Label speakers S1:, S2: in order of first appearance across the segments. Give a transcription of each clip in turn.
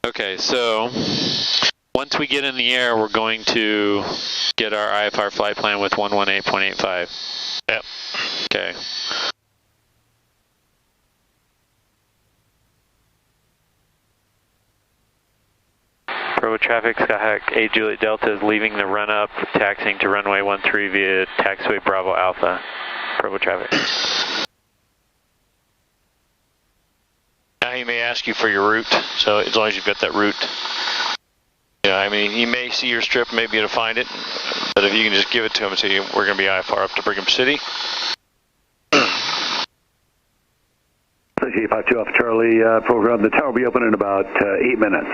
S1: Okay, so once we get in the air, we're going to get our IFR flight plan with 118.85.
S2: Yep.
S1: Okay. Provo traffic, Skyhawk 8 Juliet Delta is leaving the run-up, taxiing to runway 13 via taxiway Bravo Alpha. Provo traffic.
S2: Now he may ask you for your route, so as long as you've got that route. Yeah, I mean, he may see your strip, may be able to find it, but if you can just give it to him and say, we're going to be IFR up to Brigham City.
S3: Associate 52 Alpha Charlie, program, the tower will be open in about 8 minutes.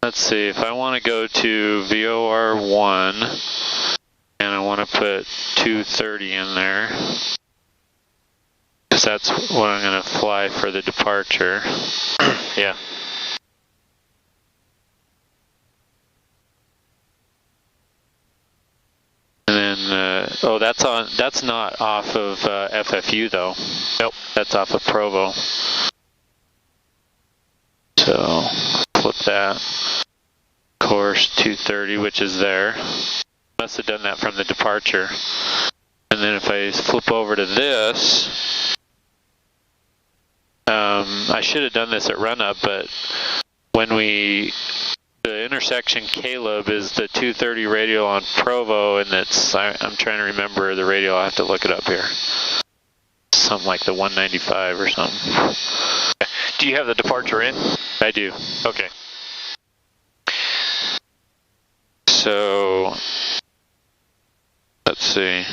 S1: Let's see, if I want to go to VOR1 and I want to put 230 in there, because that's what I'm going to fly for the departure.
S2: Yeah.
S1: And then, oh, that's not off of FFU though.
S2: Nope.
S1: That's off of Provo. So, flip that. Course 230, which is there. Must have done that from the departure. And then if I flip over to this, I should have done this at run up, but when the intersection Caleb is the 230 radial on Provo, and I'm trying to remember the radial, I'll have to look it up here. Something like the 195 or something.
S2: Do you have the departure in?
S1: I do.
S2: Okay.
S1: So, let's see.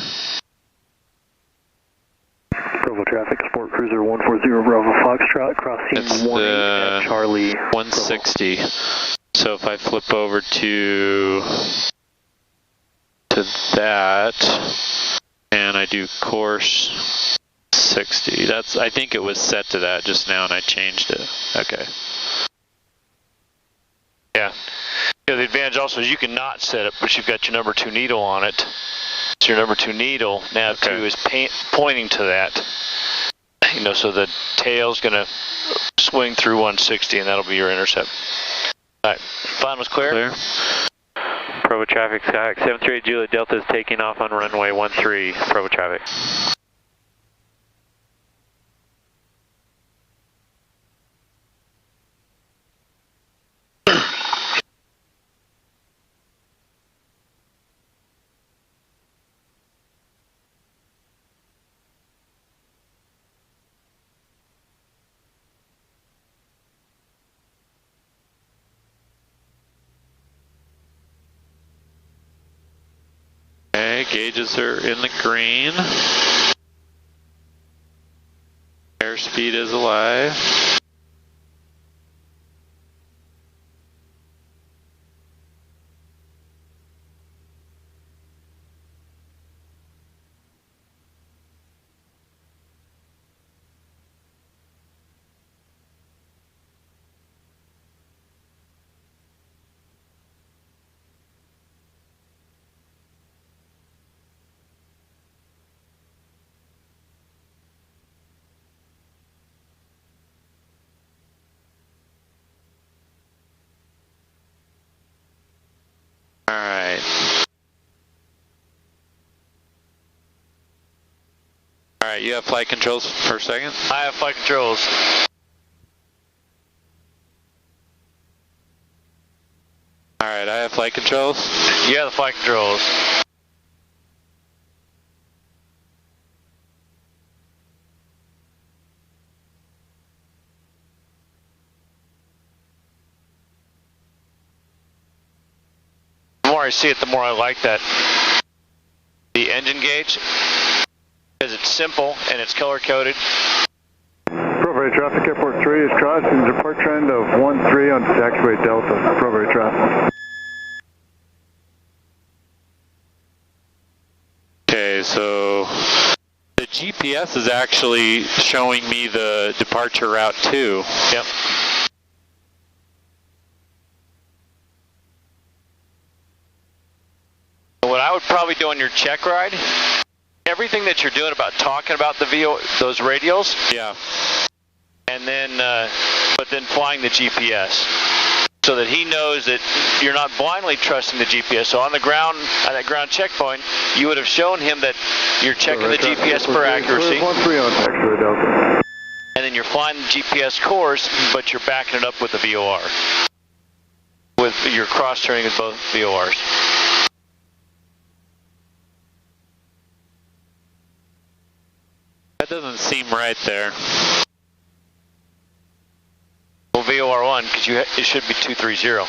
S3: Provo traffic, Sport Cruiser 140 Bravo Foxtrot, crossing 18 at Charlie.
S1: 160. Provo. So if I flip over to that, and I do course 60, I think it was set to that just now and I changed it. Okay.
S2: Yeah. Yeah, the advantage also is you can not set it, but you've got your number 2 needle on it. So your number 2 needle, now okay. 2 is pointing to that. You know, so the tail's going to swing through 160 and that'll be your intercept. Alright, final was clear?
S1: Clear. Provo traffic, Skyhawk 738 Juliet Delta is taking off on runway 13, Provo traffic. Okay, gauges are in the green. Airspeed is alive. Alright. Alright, you have flight controls for a second?
S2: I have flight controls.
S1: Alright, I have flight controls.
S2: You have the flight controls. The more I see it, the more I like that. The engine gauge, because it's simple and it's color coded.
S3: Provo traffic, Airport 3 is crossing the depart trend of 13 on taxiway Delta. Provo traffic.
S1: So the GPS is actually showing me the departure route too.
S2: Yep. What I would probably do on your check ride, everything that you're doing about talking about the those radials.
S1: Yeah.
S2: And then, but then flying the GPS, so that he knows that you're not blindly trusting the GPS. So on the ground, at that ground checkpoint, you would have shown him that you're checking the GPS for accuracy. And then you're flying the GPS course, but you're backing it up with the VOR. With your cross-turning with both VORs.
S1: That doesn't seem right there.
S2: Well, VOR1, because it should be 230. Of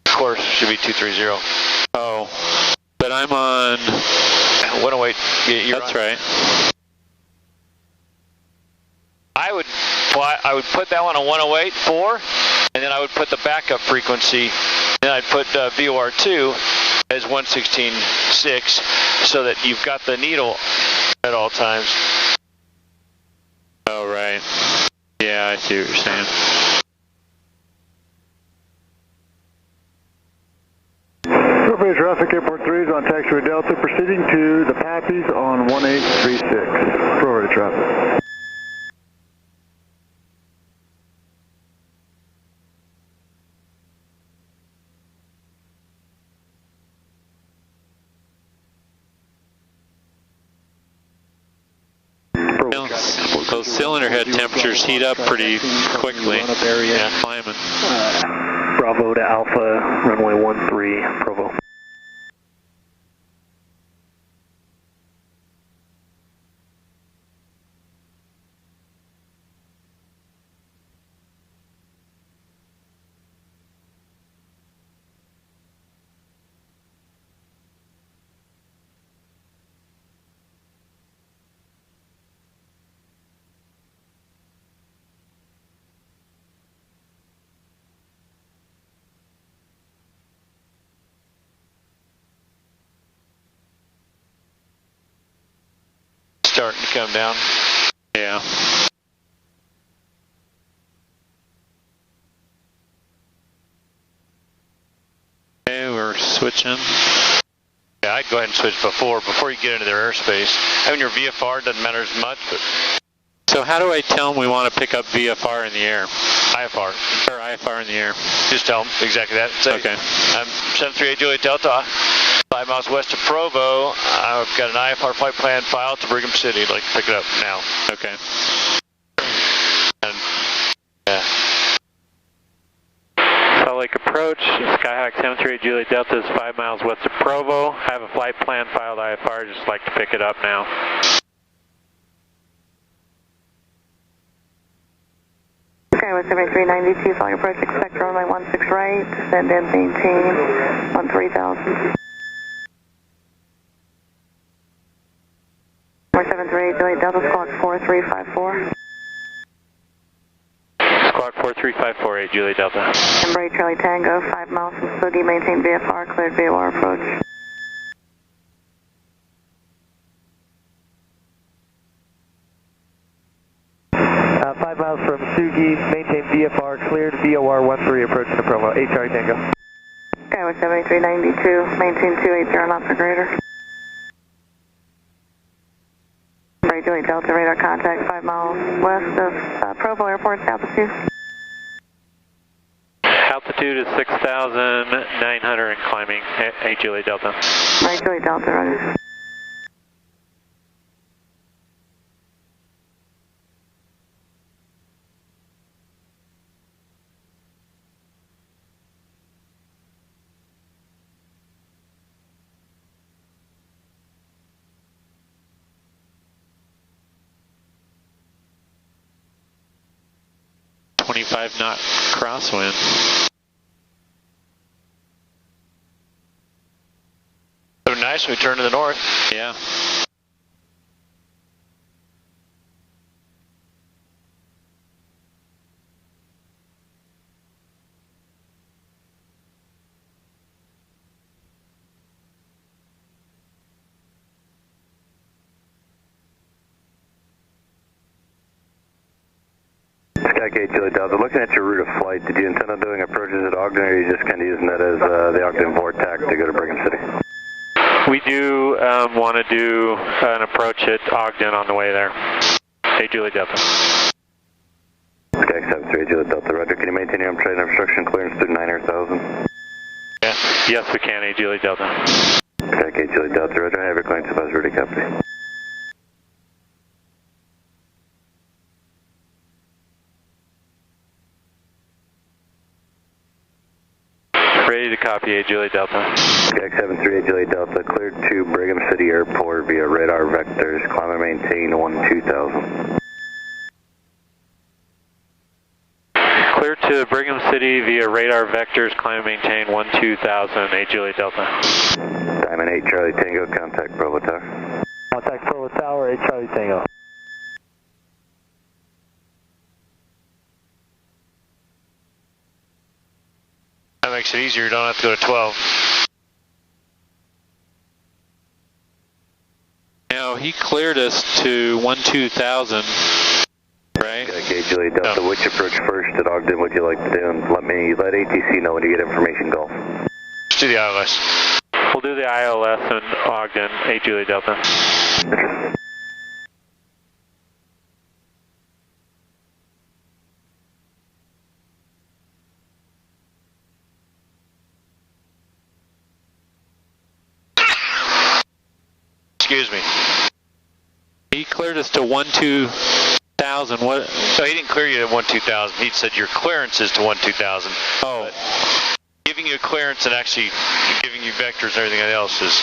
S2: course, it should be 230.
S1: Oh, but I'm on
S2: 108.
S1: That's right.
S2: I would put that one on 108.4, and then I would put the backup frequency. Then I'd put VOR2 as 116.6, so that you've got the needle at all times.
S1: Oh, right. Yeah, I see what you're saying.
S3: Appropriate traffic, Airport 3 is on taxiway Delta, proceeding to the Pappies on 1836. Appropriate traffic.
S1: Those cylinder head temperatures heat up pretty quickly.
S3: Yeah.
S1: Climbing.
S3: Bravo to Alpha, runway 13, Provo.
S2: Starting to come down.
S1: Yeah. Okay, we're switching.
S2: Yeah, I'd go ahead and switch before you get into their airspace. Having your VFR doesn't matter as much, but...
S1: So how do I tell them we want to pick up VFR in the air?
S2: IFR.
S1: Or IFR in the air.
S2: Just tell them exactly that. Say,
S1: okay.
S2: 738 Juliet Delta, 5 miles west of Provo. I've got an IFR flight plan file to Brigham City. I'd like to pick it up now.
S1: Okay.
S2: And, yeah.
S1: Salt Lake approach, Skyhawk 738 Juliet Delta is 5 miles west of Provo. I have a flight plan filed IFR, just like to pick it up now.
S4: Okay, with 7392, following approach, expect runway 16 right, descend and maintain on 3000. 473 Juliet Delta, squawk 4354.
S1: Squawk 43548 Juliet Delta.
S4: Embrace Charlie Tango, 5 miles from Spooky, maintain VFR, cleared VOR approach.
S3: Five miles from Sugi, maintain VFR, cleared VOR 13, approaching the Provo, 8 Charlie Tango.
S4: Okay, with 7392, maintain 280 knots or greater. Embrace Juliet Delta, radar contact 5 miles west of Provo Airport's altitude.
S1: Altitude is 6,900 and climbing, 8 Juliet Delta.
S4: Embrace Juliet Delta, roger.
S1: .5 knot crosswind.
S2: So nice, we turn to the north.
S1: Yeah.
S3: Okay, Julie Delta. Looking at your route of flight, did you intend on doing approaches at Ogden, or are you just kind of using that as the Ogden VORTAC to go to Brigham City?
S1: We do want to do an approach at Ogden on the way there. Hey, Julie Delta.
S3: Okay, 73 Julie Delta. Roger. Can you maintain your trade obstruction clearance through 9,000?
S1: Yeah. Yes, we can. Hey, Julie Delta.
S3: Okay, Julie Delta. Roger. I have your clearance about ready, copy.
S1: Ready to copy, hey, Julie Delta.
S3: Okay, 738 Julie Delta. Cleared to Brigham City Airport via radar vectors. Climb and maintain 12,000.
S1: Clear to Brigham City via radar vectors, climb and maintain 12,000, hey, Julie Delta.
S3: Diamond 8 Charlie Tango, contact Bravo Tower.
S5: Contact Bravo Tower, 8 Charlie Tango.
S2: That makes it easier, you don't have to go to 12.
S1: Now, he cleared us to 12,000, right?
S3: Okay, Julie Delta, which approach first at Ogden would you like to do? And let ATC know when you get information, Golf.
S2: Let's do the ILS.
S1: We'll do the ILS in Ogden, hey, Julie Delta.
S2: Excuse me.
S1: He cleared us to 12,000. What?
S2: So he didn't clear you at 12,000. He said your clearance is to 12,000.
S1: Oh.
S2: But giving you a clearance and actually giving you vectors and everything else is,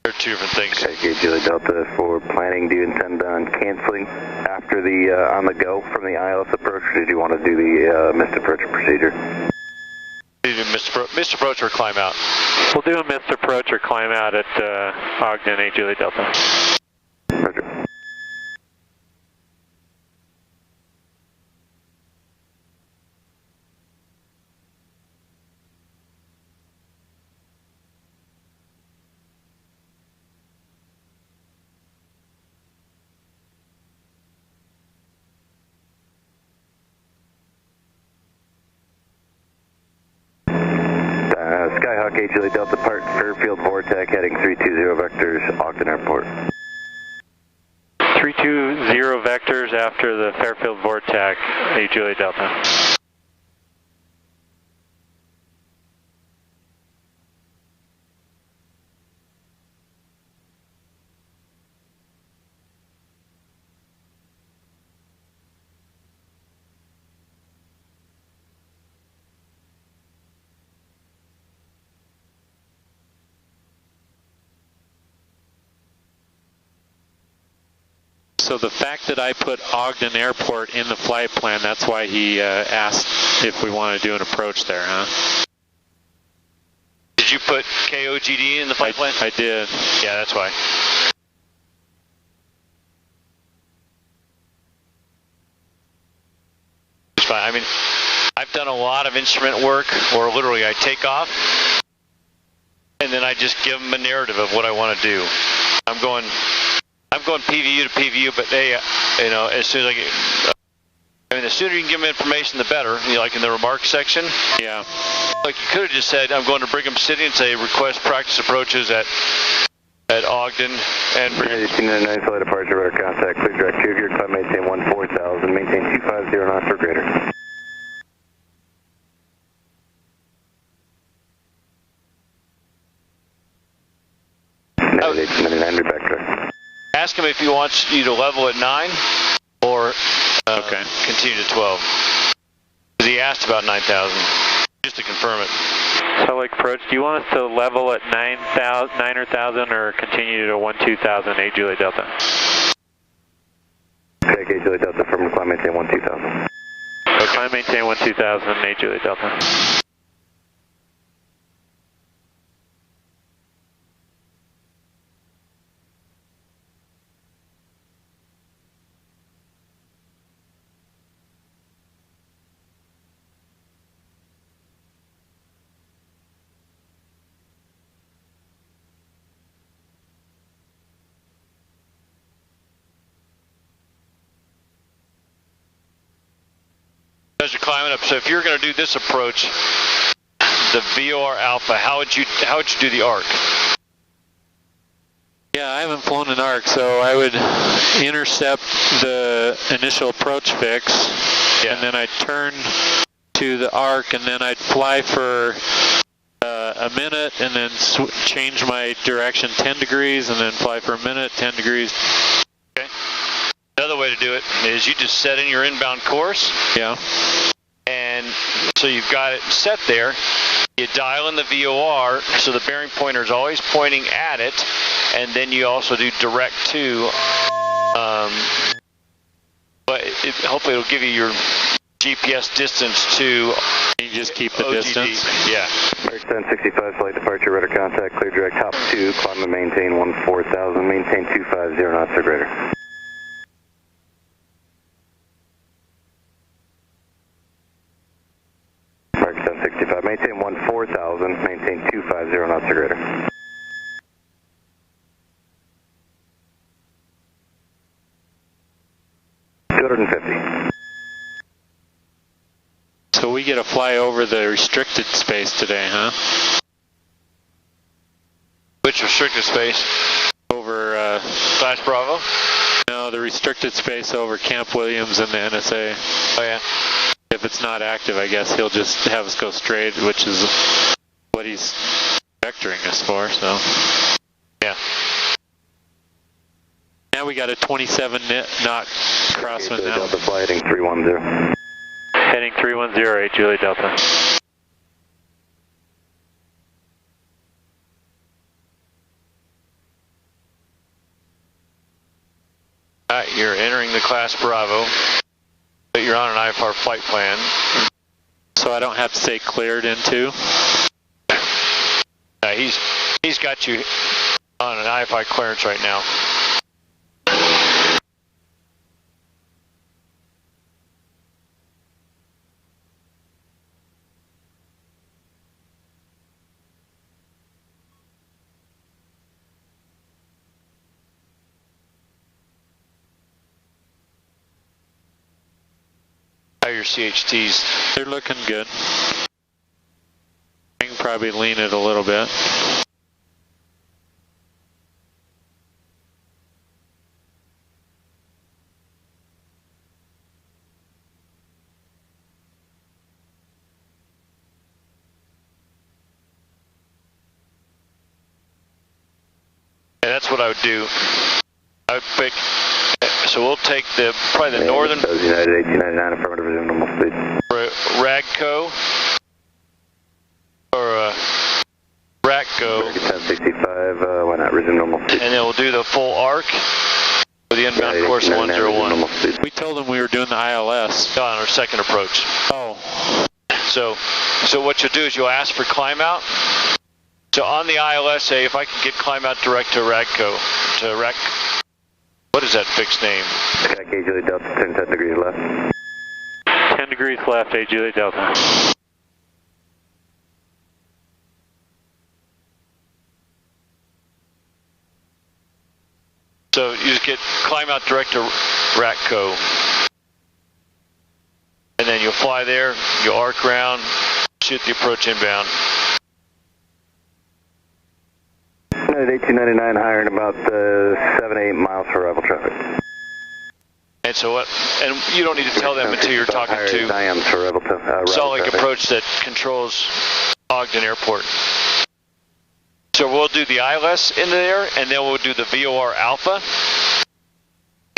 S2: they're two different things.
S3: Okay, Julie Delta, for planning, do you intend on canceling after the on the go from the ILS approach, or did you want to do the missed approach procedure?
S2: Missed approach or climb out?
S1: We'll do a missed approach or climb out at Ogden, hey, Julie Delta.
S3: Roger. Skyhawk 8 Julie Delta, part Fairfield VORTAC, heading 320 vectors, Ogden Airport.
S1: 320 vectors after the Fairfield VORTAC, hey, Julie Delta. So the fact that I put Ogden Airport in the flight plan, that's why he asked if we want to do an approach there, huh?
S2: Did you put KOGD in the flight plan?
S1: I did.
S2: Yeah, that's why. It's fine. I mean, I've done a lot of instrument work where literally I take off and then I just give them a narrative of what I want to do. I'm going PVU to PVU, but they, you know, as soon as I get, I mean, the sooner you can give them information, the better. You know, like in the remarks section.
S1: Yeah.
S2: Like you could have just said, I'm going to Brigham City and say request practice approaches at Ogden and Brigham.
S3: 1899 flight departure, radar contact, clear direct 2 of your climb, maintain 14,000, maintain 250 knots or greater. Navigate 1899, back track.
S2: Ask him if he wants you to level at 9 or continue to 12. Because he asked about 9,000, just to confirm it.
S1: So like approach, do you want us to level at 9,000 or continue to 12,000, hey, Julie Delta?
S3: Okay, Julie Delta, from climb maintain 12,000.
S1: Okay. Climb maintain 12,000, hey, Julie Delta.
S2: As you're climbing up, so if you're going to do this approach, the VOR Alpha, how would you do the arc?
S1: Yeah, I haven't flown an arc, so I would intercept the initial approach fix, and then I'd turn to the arc, and then I'd fly for a minute, and then change my direction 10 degrees, and then fly for a minute, 10 degrees.
S2: Okay. Another way to do it is you just set in your inbound course.
S1: Yeah.
S2: And so you've got it set there. You dial in the VOR, so the bearing pointer is always pointing at it, and then you also do direct to, but hopefully it'll give you your GPS distance to.
S1: You just keep the
S2: OGD.
S1: distance?
S2: Yeah.
S3: American 1065, flight departure, radar contact, clear direct, top 2, climb and maintain 14,000, maintain 250 knots or greater. American 1065, maintain 14,000, maintain 250 knots or greater.
S1: So we get to fly over the restricted space today, huh?
S2: Which restricted space?
S1: Over,
S2: Slash Bravo?
S1: No, the restricted space over Camp Williams and the NSA.
S2: Oh, yeah.
S1: If it's not active, I guess he'll just have us go straight, which is what he's vectoring us for, so.
S2: Yeah.
S1: Now we got a 27 knot crosswind now.
S3: Delta flight heading 310.
S1: Heading 310, 8 Juliet Delta.
S2: Alright, you're entering the class Bravo, but you're on an IFR flight plan.
S1: So I don't have to say cleared into?
S2: He's got you on an IFI clearance right now. How are your CHTs?
S1: They're looking good. I can probably lean it a little bit.
S2: And that's what I would do. I would pick. So we'll take probably the northern.
S3: United 1899, affirmative, resume normal speed.
S2: Radco or Ratco.
S3: American 1065, why not resume normal speed?
S2: And then we'll do the full arc for the inbound course 101.
S1: We told them we were doing the ILS.
S2: On our second approach.
S1: Oh.
S2: So what you'll do is you'll ask for climb out. So on the ILS, say if I can get climb out direct to Radco, what is that fixed name?
S3: Sky K Juliet Delta, turn 10 degrees left.
S1: 10 degrees left, 8 Juliet Delta.
S2: So you just get climb out direct to Ratco. And then you'll fly there, you'll arc around, shoot the approach inbound.
S3: United 1899, higher in about 7 to 8 miles for arrival traffic.
S2: And so what? And you don't need to tell them until you're talking to Salt Lake Approach that controls Ogden Airport. So we'll do the ILS in there, and then we'll do the VOR Alpha,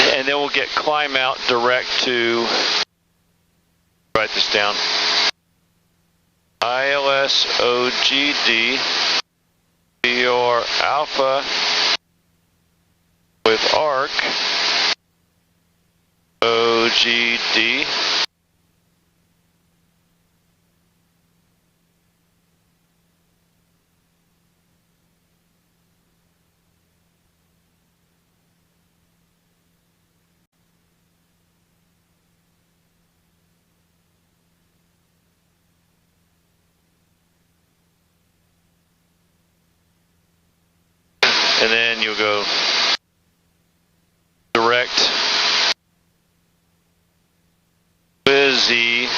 S2: and then we'll get climb out direct to. Write this down. ILS OGD VOR Alpha with ARC OGD and then you'll go direct busy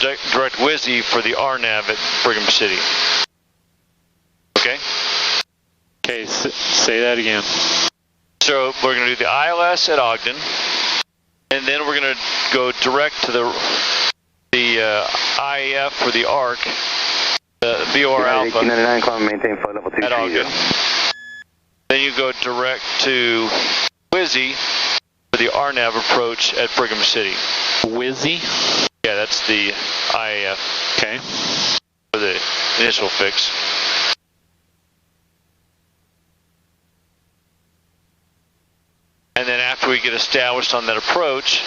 S2: direct WSI for the RNAV at Brigham City. Okay?
S1: Okay, say that again.
S2: So we're going to do the ILS at Ogden, and then we're going to go direct to the IAF for the ARC, the BOR Alpha
S3: 1899, climb, maintain flight level 230.
S2: at Ogden. Then you go direct to WSI for the RNAV approach at Brigham City.
S1: WSI?
S2: Yeah, that's the IAF.
S1: Okay.
S2: For the initial fix. And then after we get established on that approach,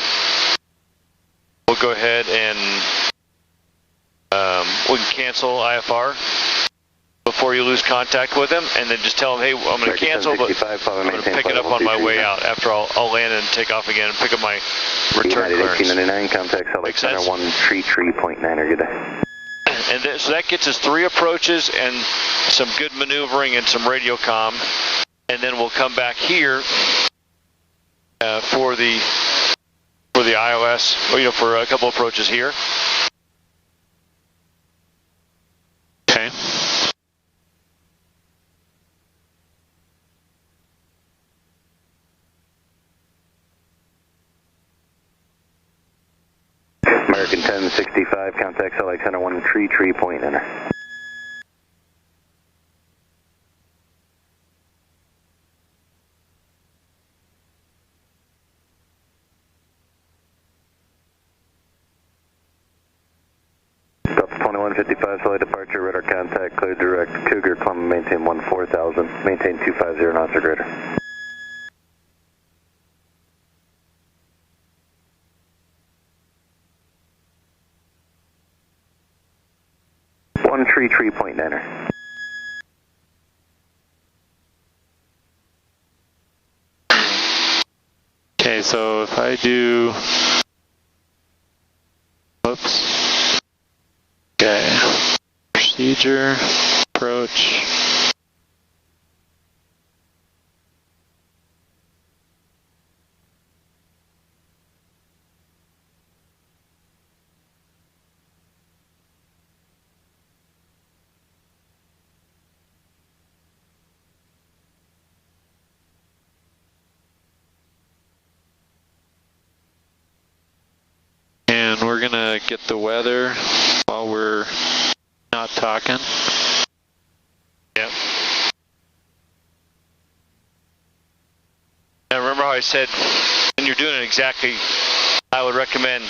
S2: we'll go ahead and we can cancel IFR before you lose contact with them, and then just tell them, hey, I'm going to cancel, but I'm going to pick it up on my way out after I'll land and take off again and pick up my return clearance.
S3: 1899, contact Select Center 1 tree point 9er, good day.
S2: And then, so that gets us 3 approaches and some good maneuvering and some radio comm, and then we'll come back here for the ILS, or, for a couple approaches here.
S1: Okay.
S3: American 1065, contact Select Center 1 tree point enter. Delta 2155, Select departure, radar contact, clear direct, Cougar, climb, maintain 14,000, maintain 250 knots or greater. Tree point niner.
S1: Okay, so if I do, whoops. Okay, procedure, approach. We're gonna get the weather while we're not talking.
S2: Yep. Now remember how I said when you're doing it exactly, I would recommend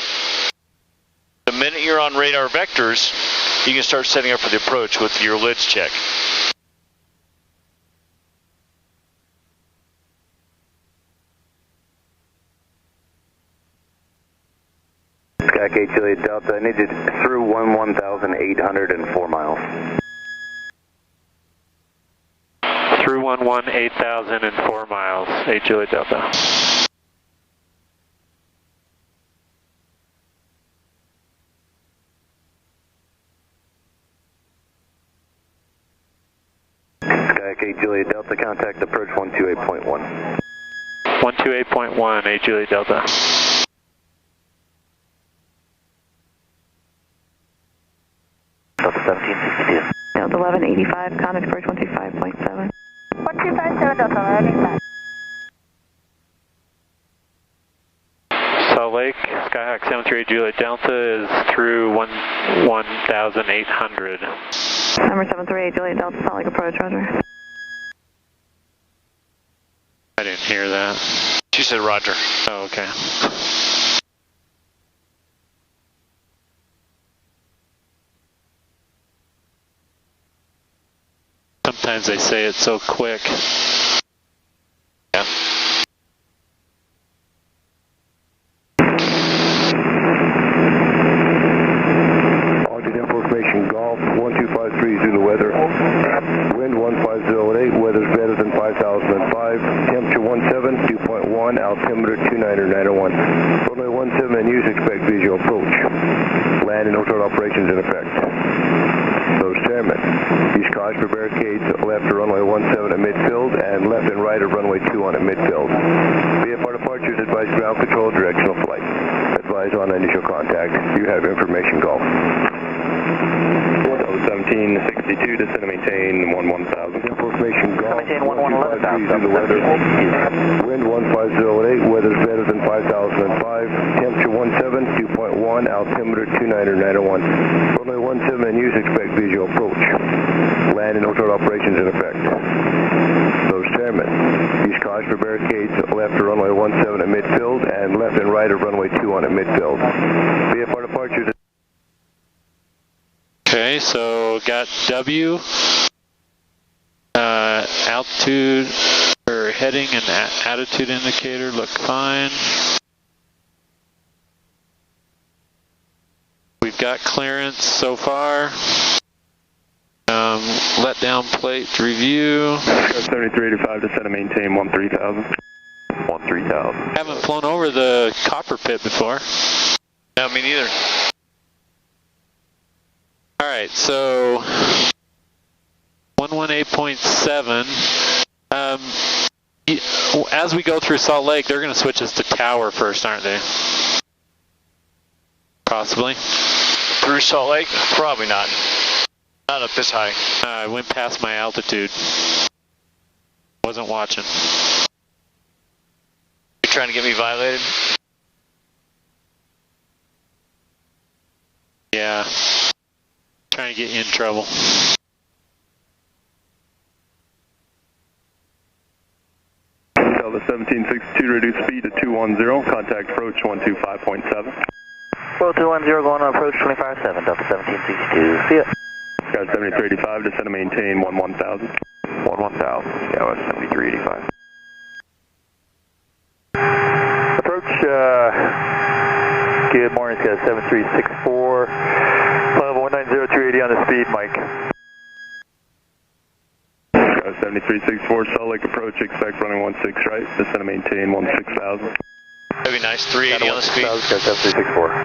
S2: the minute you're on radar vectors, you can start setting up for the approach with your lids check.
S3: Sky K Juliet Delta, I need you through 11,804 miles.
S1: Through 8,004 miles, 8 Juliet Delta.
S3: Sky K Juliet Delta, contact approach 128.1.
S1: 128.1, 8 Juliet Delta.
S3: Delta 1762.
S4: Delta 1185, contact approach 125.7.
S6: 1257 Delta 1185.
S1: Salt Lake, Skyhawk 738 Juliet Delta is through 1,800.
S4: Number 738 Juliet Delta, Salt Lake approach, roger.
S1: I didn't hear that.
S2: She said roger.
S1: Oh, okay. Sometimes they say it so quick.
S2: Yeah.
S7: Ogden information, Golf 1253 Zulu weather. Wind 1508, weather's better than 5005. Temperature 17, 2.1, altimeter 29901. Runway 17 and use expect visual approach. Land and hotel operations in effect. Those Chairman, use cars for barricades left of runway 17 at midfield and left and right of runway 21 at midfield. VFR departures advise ground control directional flight. advise on initial contact. You have information, Golf.
S3: 1762, descend and maintain 11,000.
S7: Information, Golf.
S6: Maintain 11,000.
S7: Through the weather. Wind 1508, weather's better than 5005. Temperature 17, 2.1, altimeter 29901. Runway 17 in use, expect visual approach. Land and hotel operations in effect. Those chairman. Use cars for barricades left of runway 17 at midfield and left and right of runway 21 at midfield. VFR departure.
S1: Okay, so got W, altitude, or heading and attitude indicator look fine. We've got clearance so far. Let down plate review.
S3: 7385, descend and maintain 13,000. 13,000.
S1: Haven't flown over the copper pit before.
S2: No, me neither.
S1: Alright, so 118.7. As we go through Salt Lake, they're going to switch us to tower first, aren't they? Possibly.
S2: Through Salt Lake? Probably not. Not up this high.
S1: I went past my altitude. Wasn't watching.
S2: You trying to get me violated?
S1: Yeah. Trying to get you in trouble.
S3: Delta 1762, reduce speed to 210, contact approach 125.7.
S6: Well, 210 going on approach 25.7, Delta 1762. See ya.
S3: Sky 7385, descend and maintain 11,000. 11,000, Sky 7385.
S5: Approach, good morning, Sky 7364. Level 190-280 on the speed, Mike.
S3: Sky 7364, Salt Lake approach, expect running 16 right, descend and maintain 16,000.
S2: That'd be nice, 380 on the speed.
S5: Sky 7364.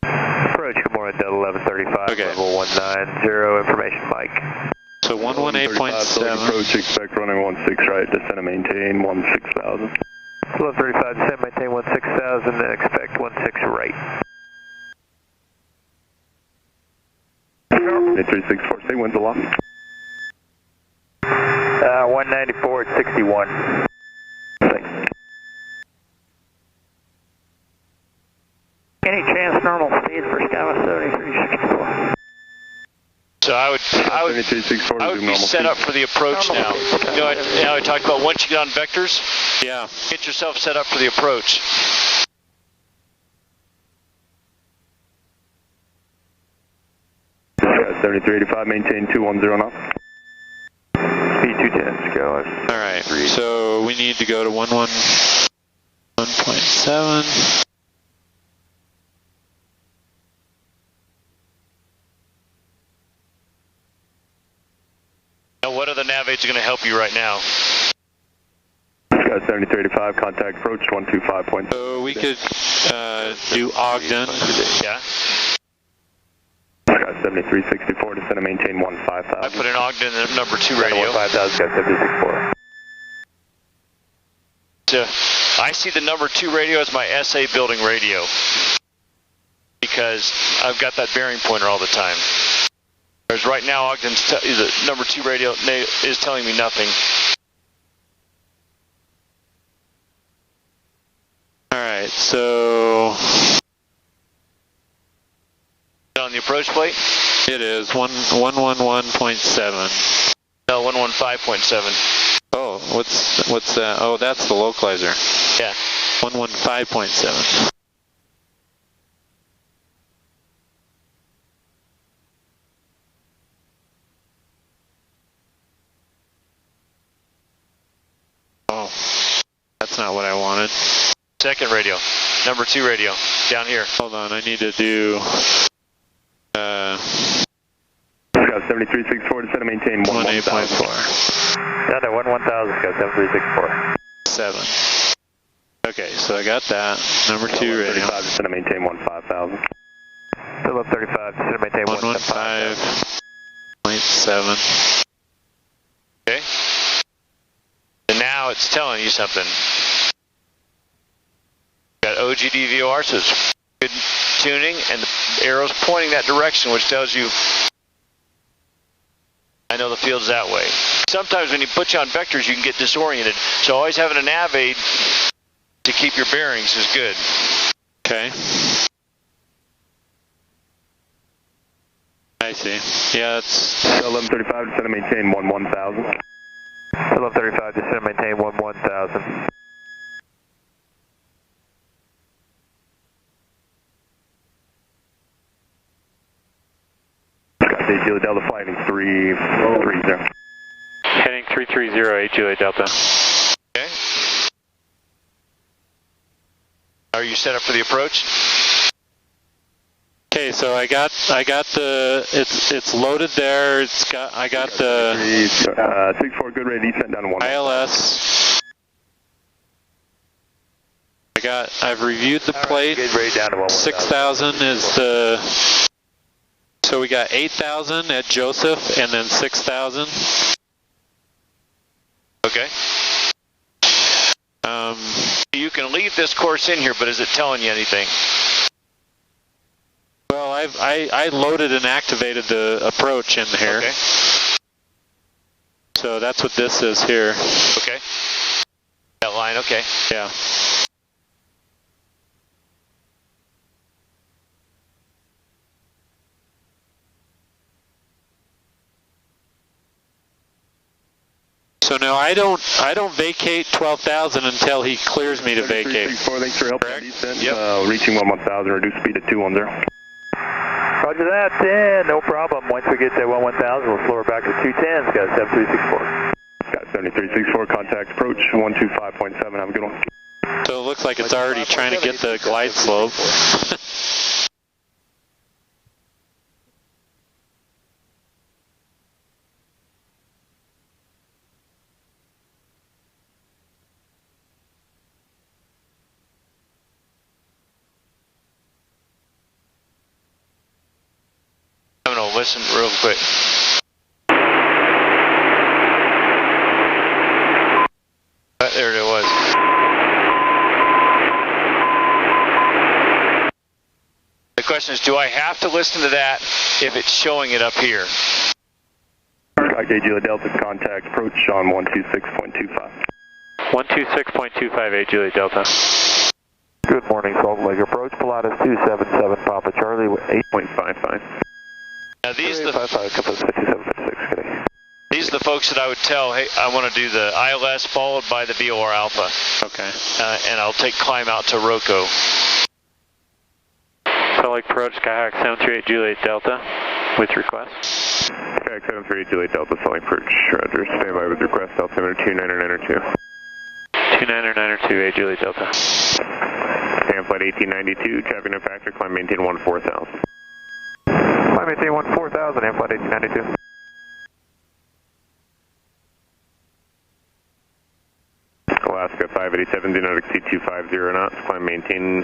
S3: Good morning, Delta 1135,
S1: Okay.
S3: level 190, information, Mike.
S1: So 118.7.
S3: Approach, expect running 16 right, descend and maintain 16,000.
S5: 1135, descend, maintain 16,000, and expect 16 right.
S3: 8364, say winds aloft.
S5: 194 at 61.
S3: Thanks.
S6: Any chance normal speed for Sky 7364?
S2: So I would be set up for the approach now. You know, I talked about once you get on vectors,
S1: Yeah.
S2: get yourself set up for the approach.
S3: Sky 7385, maintain 210 knots. Speed 210, Sky.
S1: Alright, so we need to go to 111.7.
S2: Now, what other nav aids are going to help you right now?
S3: Sky 7385, contact approach 125.0.
S1: So we could do Ogden.
S2: Yeah.
S3: Sky 7364, descend and maintain 15,000.
S2: I put in Ogden in number 2 radio.
S3: 15,000, Sky 7364.
S2: So I see the number 2 radio as my SA building radio because I've got that bearing pointer all the time. Whereas right now, Ogden's the number 2 radio is telling me nothing.
S1: Alright, so
S2: On the approach plate?
S1: it is 111.7.
S2: No, 115.7.
S1: Oh, what's that? Oh, that's the localizer.
S2: Yeah.
S1: 115.7. Oh, that's not what I wanted.
S2: Second radio. Number 2 radio. Down here.
S1: Hold on, I need to do
S3: Sky 7364, descend and maintain 11,000.
S1: 18.4.
S5: Down to 11,000, Sky 7364.
S1: 7. Okay, so I got that. Number 2 radio.
S3: 35, descend and maintain 15,000.
S5: Philip 35, descend and maintain
S1: 115.7.
S2: Okay. And now it's telling you something. Got OGD VOR, so it's good tuning, and the arrow's pointing that direction, which tells you I know the field's that way. Sometimes when you put you on vectors, you can get disoriented. So always having a nav aid to keep your bearings is good.
S1: Okay. I see. Yeah, it's
S3: 1135, descend and maintain 11,000.
S5: Philip 35, descend and maintain 11,000.
S3: Scott, Juliet Delta, flying 330.
S1: heading 330, Juliet Delta.
S2: Okay. Are you set up for the approach?
S1: Okay, so I got the it's loaded there. I got the
S3: 64, good ready, descend down to 1.
S1: ILS. I've reviewed the plate.
S5: Get ready down to 1.
S1: 6,000 is the. So we got 8,000 at Joseph, and then 6,000.
S2: Okay. You can leave this course in here, but is it telling you anything?
S1: Well, I loaded and activated the approach in here.
S2: Okay.
S1: So that's what this is here.
S2: Okay. That line, okay.
S1: Yeah. So now I don't vacate 12,000 until he clears me to vacate.
S3: 34, thanks for help. Descent.
S2: Yep.
S3: Reaching 11,000, reduce speed to 210.
S5: Roger that, 10, no problem. Once we get to 11,000, we'll slow her back to 210, Scott 7364.
S3: Scott 7364, contact approach 125.7, have a good one.
S1: So it looks like it's already trying to get the glide slope.
S2: I'm going to listen real quick. There it was. The question is, do I have to listen to that if it's showing it up here?
S3: Okay, Juliet Delta, contact approach on 126.25.
S1: 126.25, Juliet Delta.
S5: Good morning, Salt Lake approach, Pilatus 277, Papa Charlie, 8.55.
S2: Now these are the
S5: 55, couple of 5756, kidding.
S2: These are the folks that I would tell, hey, I want to do the ILS followed by the VOR Alpha.
S1: Okay.
S2: And I'll take climb out to Rocco.
S1: So like approach Skyhawk 738 Juliet Delta with request.
S3: Skyhawk 738 Juliet Delta, Sonic approach, roger, stand by with request, altimeter 29902.
S1: 29902, Juliet Delta.
S3: Stand flight 1892, traffic no factor, climb maintain 14,000.
S5: Climb maintain 14,000, and flight 1892.
S3: Alaska 587, do not exceed 250 knots, climb maintain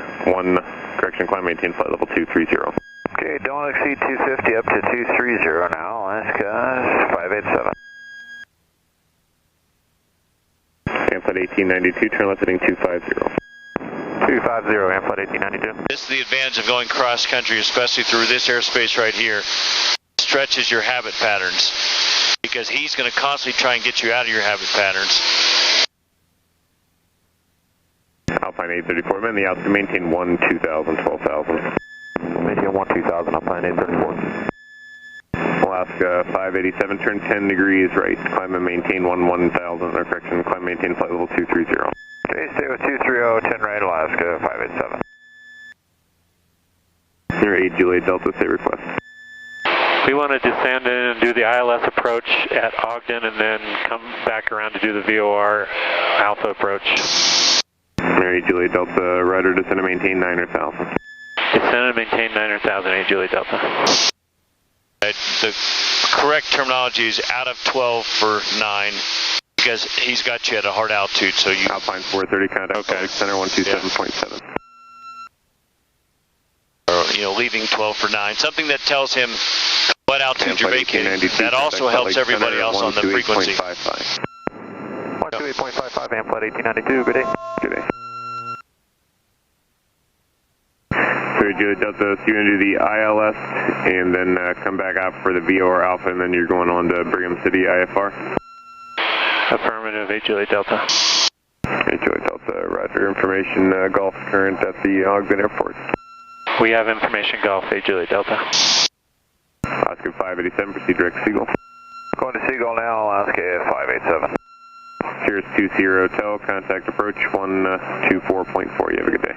S3: climb maintain flight level 230.
S5: Okay, don't exceed 250 up to 230 now, Alaska 587.
S3: Stand flight 1892, turn left heading 250.
S5: 250, and flight 1892.
S2: This is the advantage of going cross country, especially through this airspace right here. Stretches your habit patterns, because he's going to constantly try and get you out of your habit patterns.
S3: Alpine 834, man, the altitude maintain 2000, 12,000.
S5: Maintain 2000, Alpine 834.
S3: Alaska 587, turn 10 degrees right, climb and maintain 1000, or correction, climb maintain flight level 230.
S5: Okay, stay with 230, 10 right, Alaska 587.
S3: You're 8 Juliet Delta, say request.
S1: We want to descend in and do the ILS approach at Ogden and then come back around to do the VOR Alpha approach.
S3: Mary Juliet Delta, rudder descend and maintain 9,000.
S1: Descend and maintain 9,000, 8 Juliet Delta.
S2: The correct terminology is out of 12 for 9, he's got you at a hard altitude, so you...
S8: Alpine 430, contact Salt Lake Center 127.7.
S2: Or, leaving 12 for 9. Something that tells him what altitude you're vacating. That also helps everybody else on the frequency.
S5: 128.55, AM flight 1892, good day.
S8: Good day. So Juliet Delta, so you're going to do the ILS and then come back out for the VOR Alpha, and then you're going on to Brigham City IFR?
S5: Affirmative, 8 Juliet Delta.
S8: 8 Juliet Delta, roger. Information, Gulf current at the Ogden Airport.
S5: We have information, Golf, 8 Juliet Delta.
S8: Oscar 587, proceed direct Seagull.
S5: Going to Seagull now, Alaska 587.
S8: Cheers 20 Hotel, contact approach 124.4. You have a good day.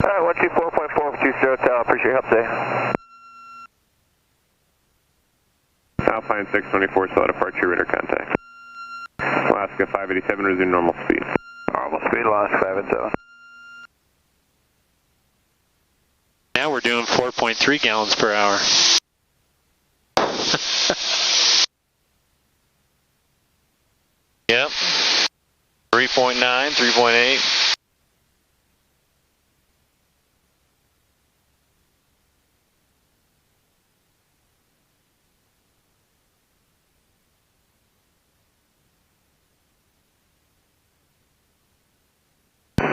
S5: 124.4 for 20 Hotel, appreciate your help today.
S8: Alpine 624, slot departure, radar contact. Alaska 587, resume normal speed.
S5: Normal speed, Alaska 587.
S1: Now we're doing 4.3 gallons per hour.
S2: Yep. 3.9, 3.8.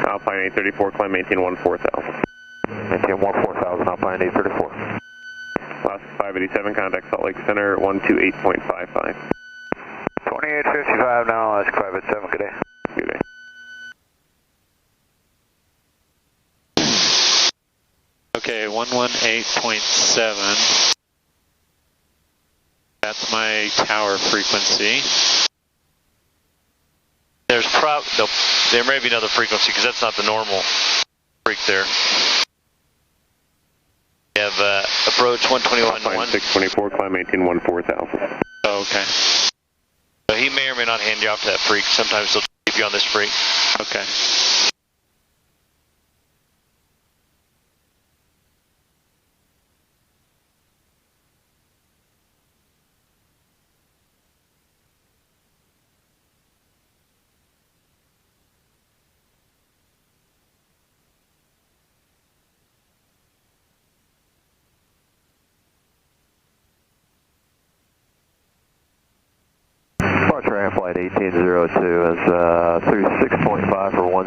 S8: Alpine 834, climb maintain 14,000.
S5: Maintain 14,000, Alpine 834.
S8: Alaska 587, contact Salt Lake Center 128.55.
S5: 2855 now, Alaska 587, good day.
S8: Good day.
S1: Okay, 118.7. That's my tower frequency.
S2: There may be another frequency because that's not the normal freak there. You have approach 121.1.
S8: 624, climb maintain 14,000.
S1: Oh, okay.
S2: So he may or may not hand you off to that freak. Sometimes they'll keep you on this freak.
S1: Okay.
S5: Flight 1802 is through 6.5 for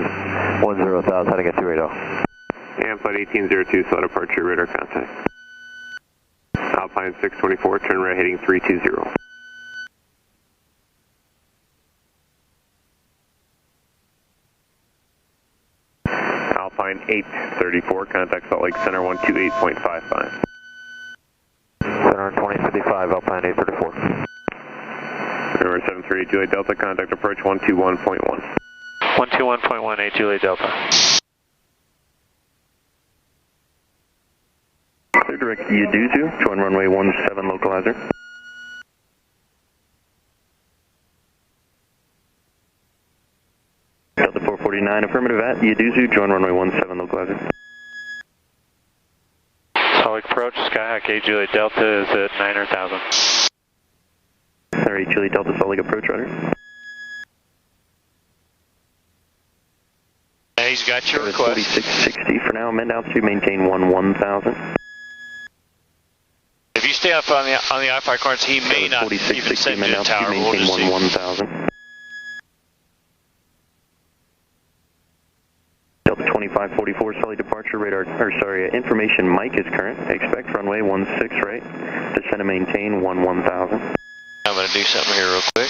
S5: 10,000, heading at 280.
S8: And flight 1802, slot departure, radar contact. Alpine 624, turn right heading 320. Alpine 834, contact Salt Lake Center 128.55.
S5: Center 2055, Alpine 834.
S8: Number 738 Juliet Delta, contact approach 121.1.
S5: 121.18 Juliet Delta.
S7: Clear direct Yaduzu, join runway 17 localizer. Delta 449, affirmative at Yaduzu, join runway 17 localizer.
S5: Solid approach, Skyhawk 8 Juliet Delta is at 900,000.
S7: Alright, Juliet Delta, Salt Lake approach, runner.
S2: He's got your request.
S7: 4660 for now, mend altitude, maintain 11,000.
S2: If you stay up on the IFR course, he may not even send you to the tower. We'll just see.
S7: 11,000. Delta 2544, Sully departure radar, information mic is current. Expect runway 16 right. Descend and maintain 11,000.
S2: I'm going to do something here real quick.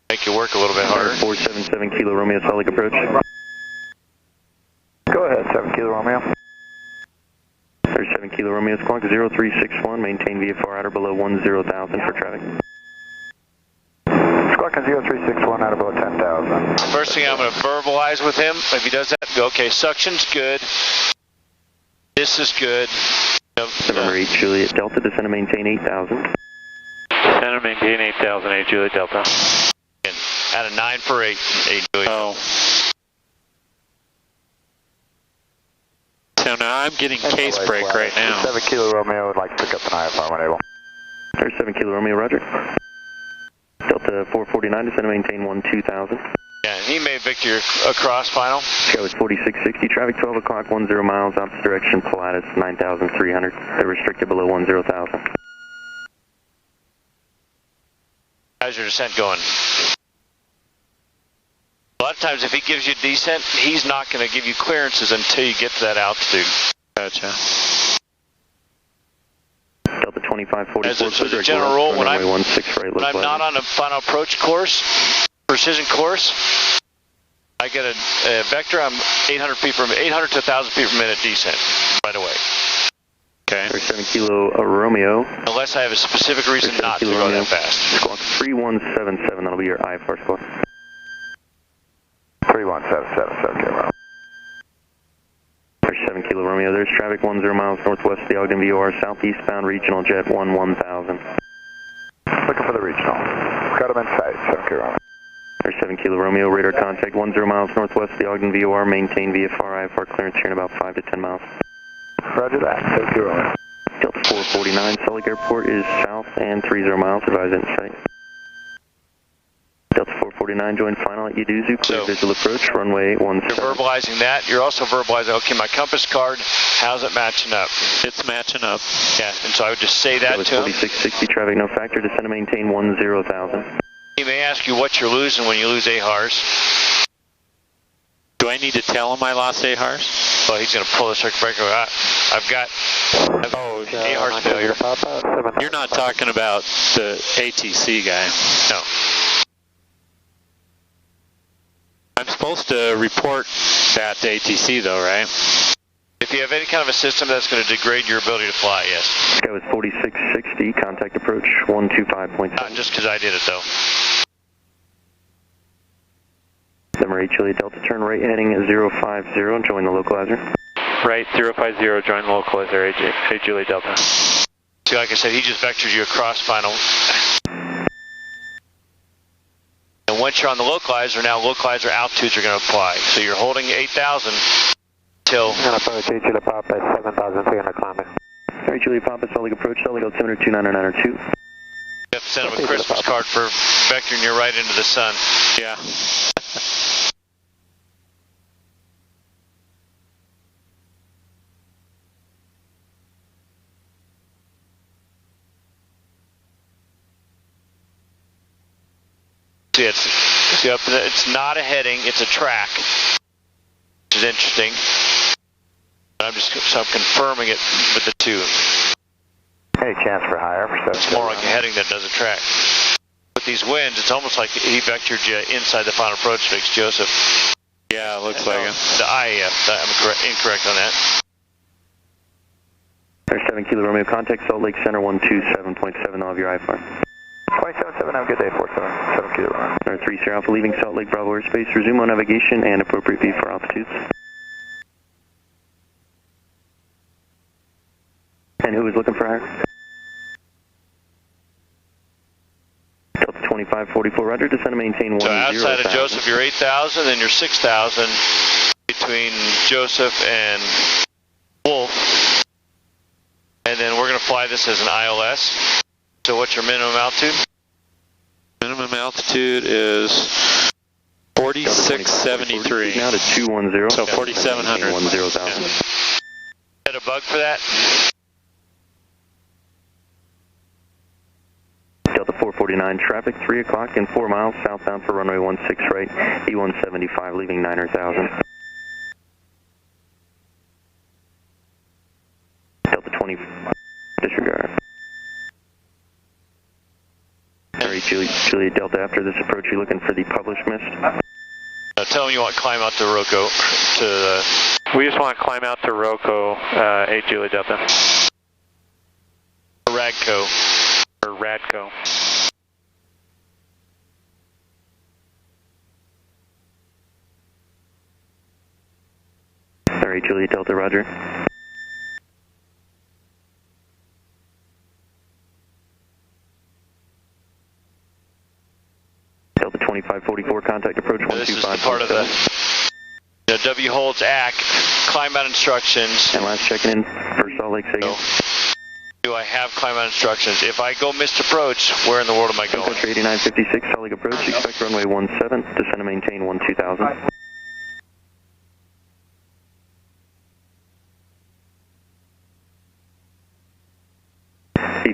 S2: Make you work a little bit harder.
S7: 477 Kilo Romeo, Salt Lake approach.
S5: Go ahead, 7 Kilo Romeo.
S7: 37 Kilo Romeo, squawk 0361, maintain VFR outer below 10,000 for traffic.
S5: Squawk 0361 out about 10,000.
S2: First thing I'm going to verbalize with him. If he does that, go, okay, suction's good. This is good.
S7: November 8 Juliet Delta, descend and maintain 8,000.
S5: Descend and maintain 8,000, 8 Juliet Delta.
S2: Out of 9 for 8, 8 Juliet.
S1: Oh. So now I'm getting case break right now.
S3: 7 Kilo Romeo would like to pick up an IFR when able.
S6: There's 7 Kilo Romeo, roger. Delta 449, descend and maintain 12,000.
S2: Yeah, and he made Victor across final.
S6: Go is 4660, traffic 12 o'clock, 10 miles, opposite direction, Pilatus 9,300. They're restricted below 10,000.
S2: How's your descent going? A lot of times if he gives you descent, he's not going to give you clearances until you get to that altitude.
S1: Gotcha.
S6: Delta 2544.
S2: As a general rule, when I'm
S6: right,
S2: not on a final approach course, precision course, I get a vector. I'm 800 to 1,000 feet per minute descent right away.
S1: Okay.
S6: There's 7 Kilo Romeo.
S2: Unless I have a specific reason not to go that fast.
S6: Squawk 3177. That'll be your IFR score.
S3: 3177, okay, well.
S6: There's 7 Kilo Romeo. There's traffic 10 miles northwest of the Ogden VOR, southeastbound regional jet 1000.
S3: Looking for the regional. Got him in sight, 7 Kilo Romeo.
S6: There's 7 Kilo Romeo, radar contact 10 miles northwest of the Ogden VOR, maintain VFR, IFR clearance here in about 5 to 10 miles.
S3: Roger that, 7 Kilo Romeo.
S6: Delta 449, Salt Lake Airport is south and 30 miles, advise in sight. Delta 449, join final at Uduzu, clear visual approach, runway 17.
S2: You're verbalizing that. You're also verbalizing, okay, my compass card, how's it matching up?
S1: It's matching up.
S2: Yeah, and so I would just say that to him.
S6: 4660, traffic no factor, descend and maintain 10,000.
S2: He may ask you what you're losing when you lose AHRS.
S1: Do I need to tell him I lost AHRS?
S2: Well, he's going to pull the circuit breaker. I've got AHRS failure.
S1: You're not talking about the ATC guy.
S2: No.
S1: I'm supposed to report that to ATC though, right?
S2: If you have any kind of a system that's going to degrade your ability to fly, yes.
S6: Sky was 4660, contact approach 125.7.
S2: Not just because I did it though.
S6: Summary Juliet Delta, turn right heading 050 and join the localizer.
S1: Right, 050, join the localizer, A Juliet Delta.
S2: See, like I said, he just vectored you across final. And once you're on the localizer, now localizer altitudes are going to apply. So you're holding 8,000 till...
S3: approach 8 Juliet Papa, 7,300 climbing.
S6: Alright, Juliet Papa, Salt Lake approach, Salt Lake Altimeter 29992.
S2: You have to send him a Christmas card for vectoring you right into the sun.
S1: Yeah.
S2: See, it's not a heading, it's a track, which is interesting. I'm confirming it with the two.
S3: Any chance for higher?
S2: It's more like a heading that does a track. With these winds, it's almost like he vectored you inside the final approach fix, Joseph.
S1: Yeah, it looks like it.
S2: The IAF, I'm incorrect on that.
S6: There's 7 Kilo Romeo, contact Salt Lake Center 127.7, all of your IFR.
S3: 277, have a good day, 47, 7 Kilo Romeo.
S6: 30 Sierra Alpha, leaving Salt Lake Bravo airspace, resume on navigation and appropriate V4 altitudes. And who was looking for higher? Delta 2544, roger, descend and maintain 10,000.
S2: So outside of Joseph, you're 8,000, and you're 6,000 between Joseph and Wolf. And then we're going to fly this as an ILS. So what's your minimum altitude?
S1: Minimum altitude is 4673.
S6: Now to 210.
S1: So 4,700.
S6: 10,000.
S2: Had a bug for that?
S6: Delta 449, traffic 3 o'clock and 4 miles southbound for runway 16 right, E175, leaving 9,000. Delta 20, disregard. Alright, Juliet Delta, after this approach, you're looking for the published mist?
S2: Tell them you want to climb out to Rocco.
S1: We just want to climb out to Rocco, 8 Juliet Delta.
S2: Radco.
S1: Or Radco.
S6: Alright, Juliet Delta, roger. Delta 2544, contact approach 125.
S2: This is the part of the The W holds ACK, climb out instructions.
S6: And last checking in for Salt Lake City.
S2: Do I have climb out instructions? If I go missed approach, where in the world am I going?
S6: Country 8956, Salt Lake approach, expect runway 17, descend and maintain 12,000.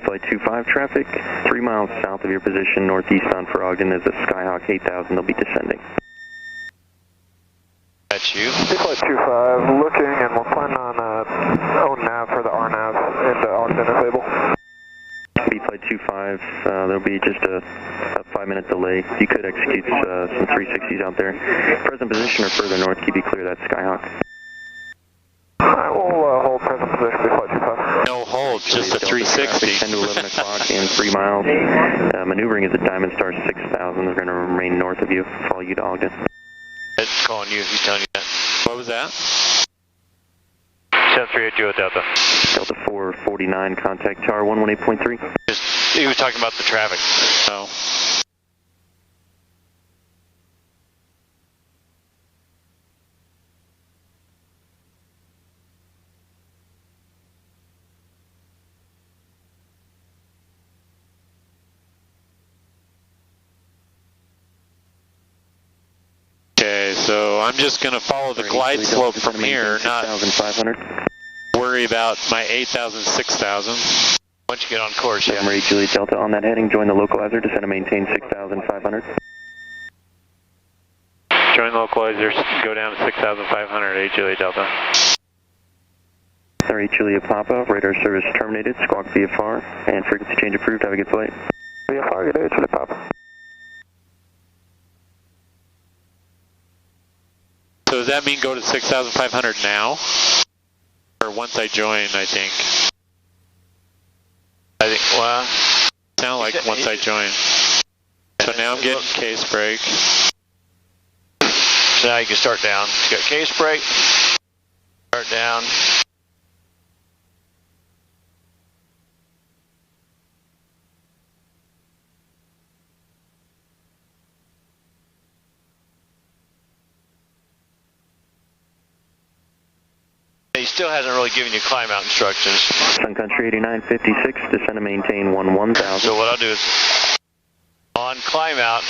S6: Flight 25 traffic, 3 miles south of your position, northeastbound for Ogden is a Skyhawk 8000, they'll be descending.
S2: That's you.
S9: Flight 25 looking, and we're planning on ONAV for the RNAV into Ogden if able.
S6: Flight 25, there'll be just a 5-minute delay. You could execute some 360s out there. Present position or further north, keep you clear, that's Skyhawk.
S9: Alright, we'll hold present position, Flight 25.
S1: No hold, just a 360.
S6: 10 to 11 o'clock and 3 miles. Maneuvering is a Diamond Star 6000, they're going to remain north of you, follow you to Ogden.
S2: It's calling you, he's telling you that.
S1: What was that?
S2: 7380 Delta.
S6: Delta 449, contact tower 118.3.
S2: He was talking about the traffic.
S1: No. Okay, so I'm just going to follow the glide slope from here, not worry about my 8,000, 6,000.
S2: Once you get on course, yeah.
S6: Marie Juliet Delta on that heading, join the localizer, descend and maintain 6,500.
S1: Join the localizer, go down to 6,500, 8 Juliet Delta.
S6: 8 Juliet Papa, radar service terminated, squawk VFR, and frequency change approved, have a good flight.
S9: VFR, good day, Juliet Papa.
S1: So does that mean go to 6,500 now? Or once I join, I think?
S2: Well,
S1: sound like once I join. So now I'm getting case brake.
S2: So now you can start down. You got case brake, start down. He still hasn't really given you climb out instructions.
S6: Sun Country 8956, descend and maintain 11,000.
S2: So what I'll do is, on climb out,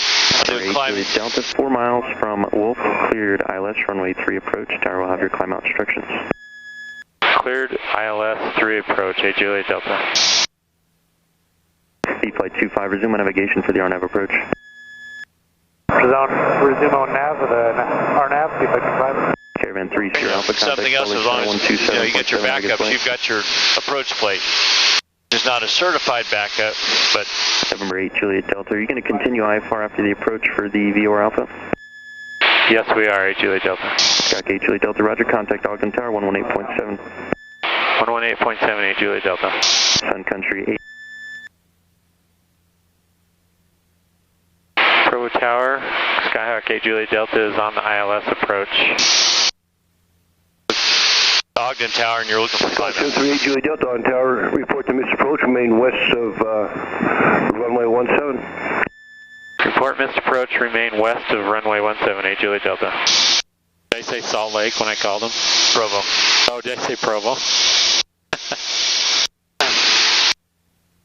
S2: I'll do climb.
S6: Delta 4 miles from Wolf, cleared ILS runway 3 approach. Tower will have your climb out instructions.
S1: Cleared ILS 3 approach, 8 Juliet Delta.
S6: Flight 25, resume on navigation for the RNAV approach.
S9: Resume on nav for the RNAV, Flight 25.
S6: Caravan 3, Sierra Alpha,
S2: something else as long as you get your backups, you've got your approach plate. It's not a certified backup, but...
S6: November 8, Juliet Delta, are you going to continue IFR after the approach for the VOR Alpha?
S1: Yes, we are, 8 Juliet Delta.
S6: Skyhawk 8 Juliet Delta, roger, contact Ogden Tower 118.7.
S1: 118.7, 8 Juliet Delta.
S6: Sun Country 8.
S1: Provo Tower, Skyhawk 8 Juliet Delta is on the ILS approach.
S2: Ogden Tower, and you're looking for climb out.
S7: 38 Juliet Delta on tower, report to missed approach, remain west of runway 17.
S1: Report missed approach, remain west of runway 17, 8 Juliet Delta. Did I say Salt Lake when I called him?
S2: Provo.
S1: Oh, did I say Provo?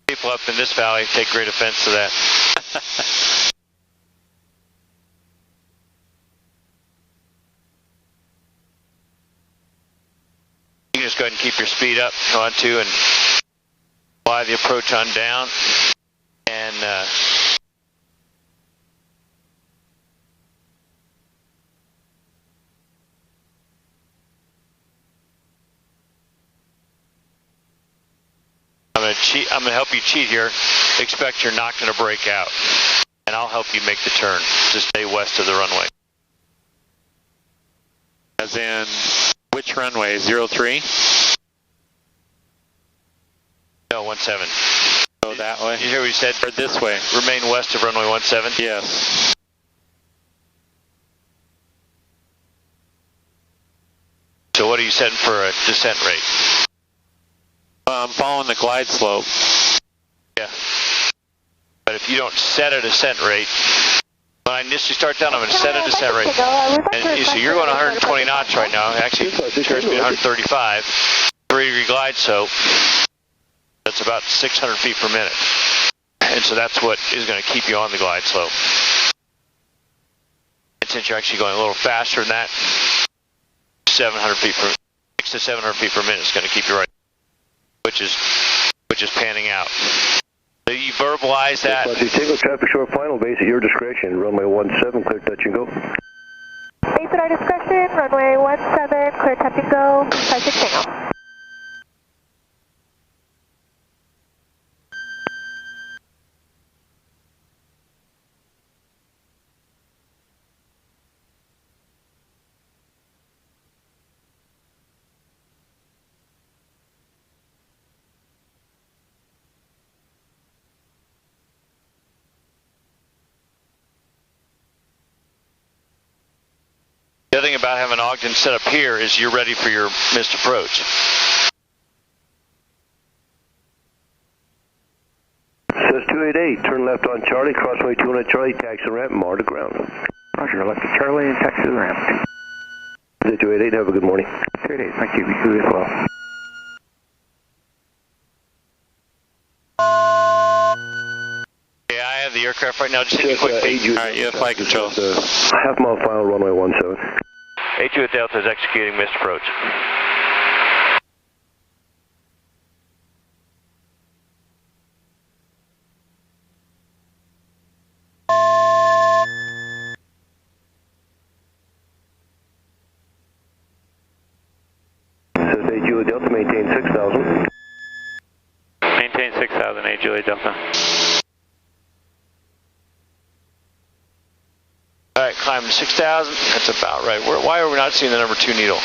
S2: People up in this valley take great offense to that. You can just go ahead and keep your speed up if you want to and fly the approach on down. And I'm going to help you cheat here. Expect you're not going to break out. And I'll help you make the turn. Just stay west of the runway.
S1: As in, which runway? 03?
S2: No, 17.
S1: Go that way?
S2: Did you hear what he said?
S1: Or this way?
S2: Remain west of runway 17?
S1: Yes.
S2: So what are you setting for a descent rate?
S1: I'm following the glide slope.
S2: Yeah. But if you don't set a descent rate, When I initially start down, I'm going to set a descent rate. And so you're going 120 knots right now. Actually, turn speed 135. 3-degree glide slope. That's about 600 feet per minute. And so that's what is going to keep you on the glide slope. And since you're actually going a little faster than that, 6 to 700 feet per minute is going to keep you right, which is panning out. So you verbalize that.
S7: Tango traffic short final base at your discretion. Runway 17, clear touch and go.
S4: Base at our discretion, runway 17, clear touch and go, 56 Tango.
S2: The other thing about having Ogden set up here is you're ready for your missed approach.
S7: Says 288, turn left on Charlie, crossway 200 Charlie, taxi ramp, Mar to ground.
S5: Roger, left to Charlie and taxi to the ramp.
S7: 288, have a good morning.
S5: 288, thank you. You as well.
S2: Yeah, I have the aircraft right now. Just hit me a quick peek.
S1: All right, you have flight control.
S7: Half mile final, runway 17.
S2: A2 at Delta is executing missed approach.
S7: Says A Julie Delta, maintain 6,000.
S1: Maintain 6,000, A Julie Delta.
S2: All right, climb to 6,000. That's about right. Why are we not seeing the number 2 needle?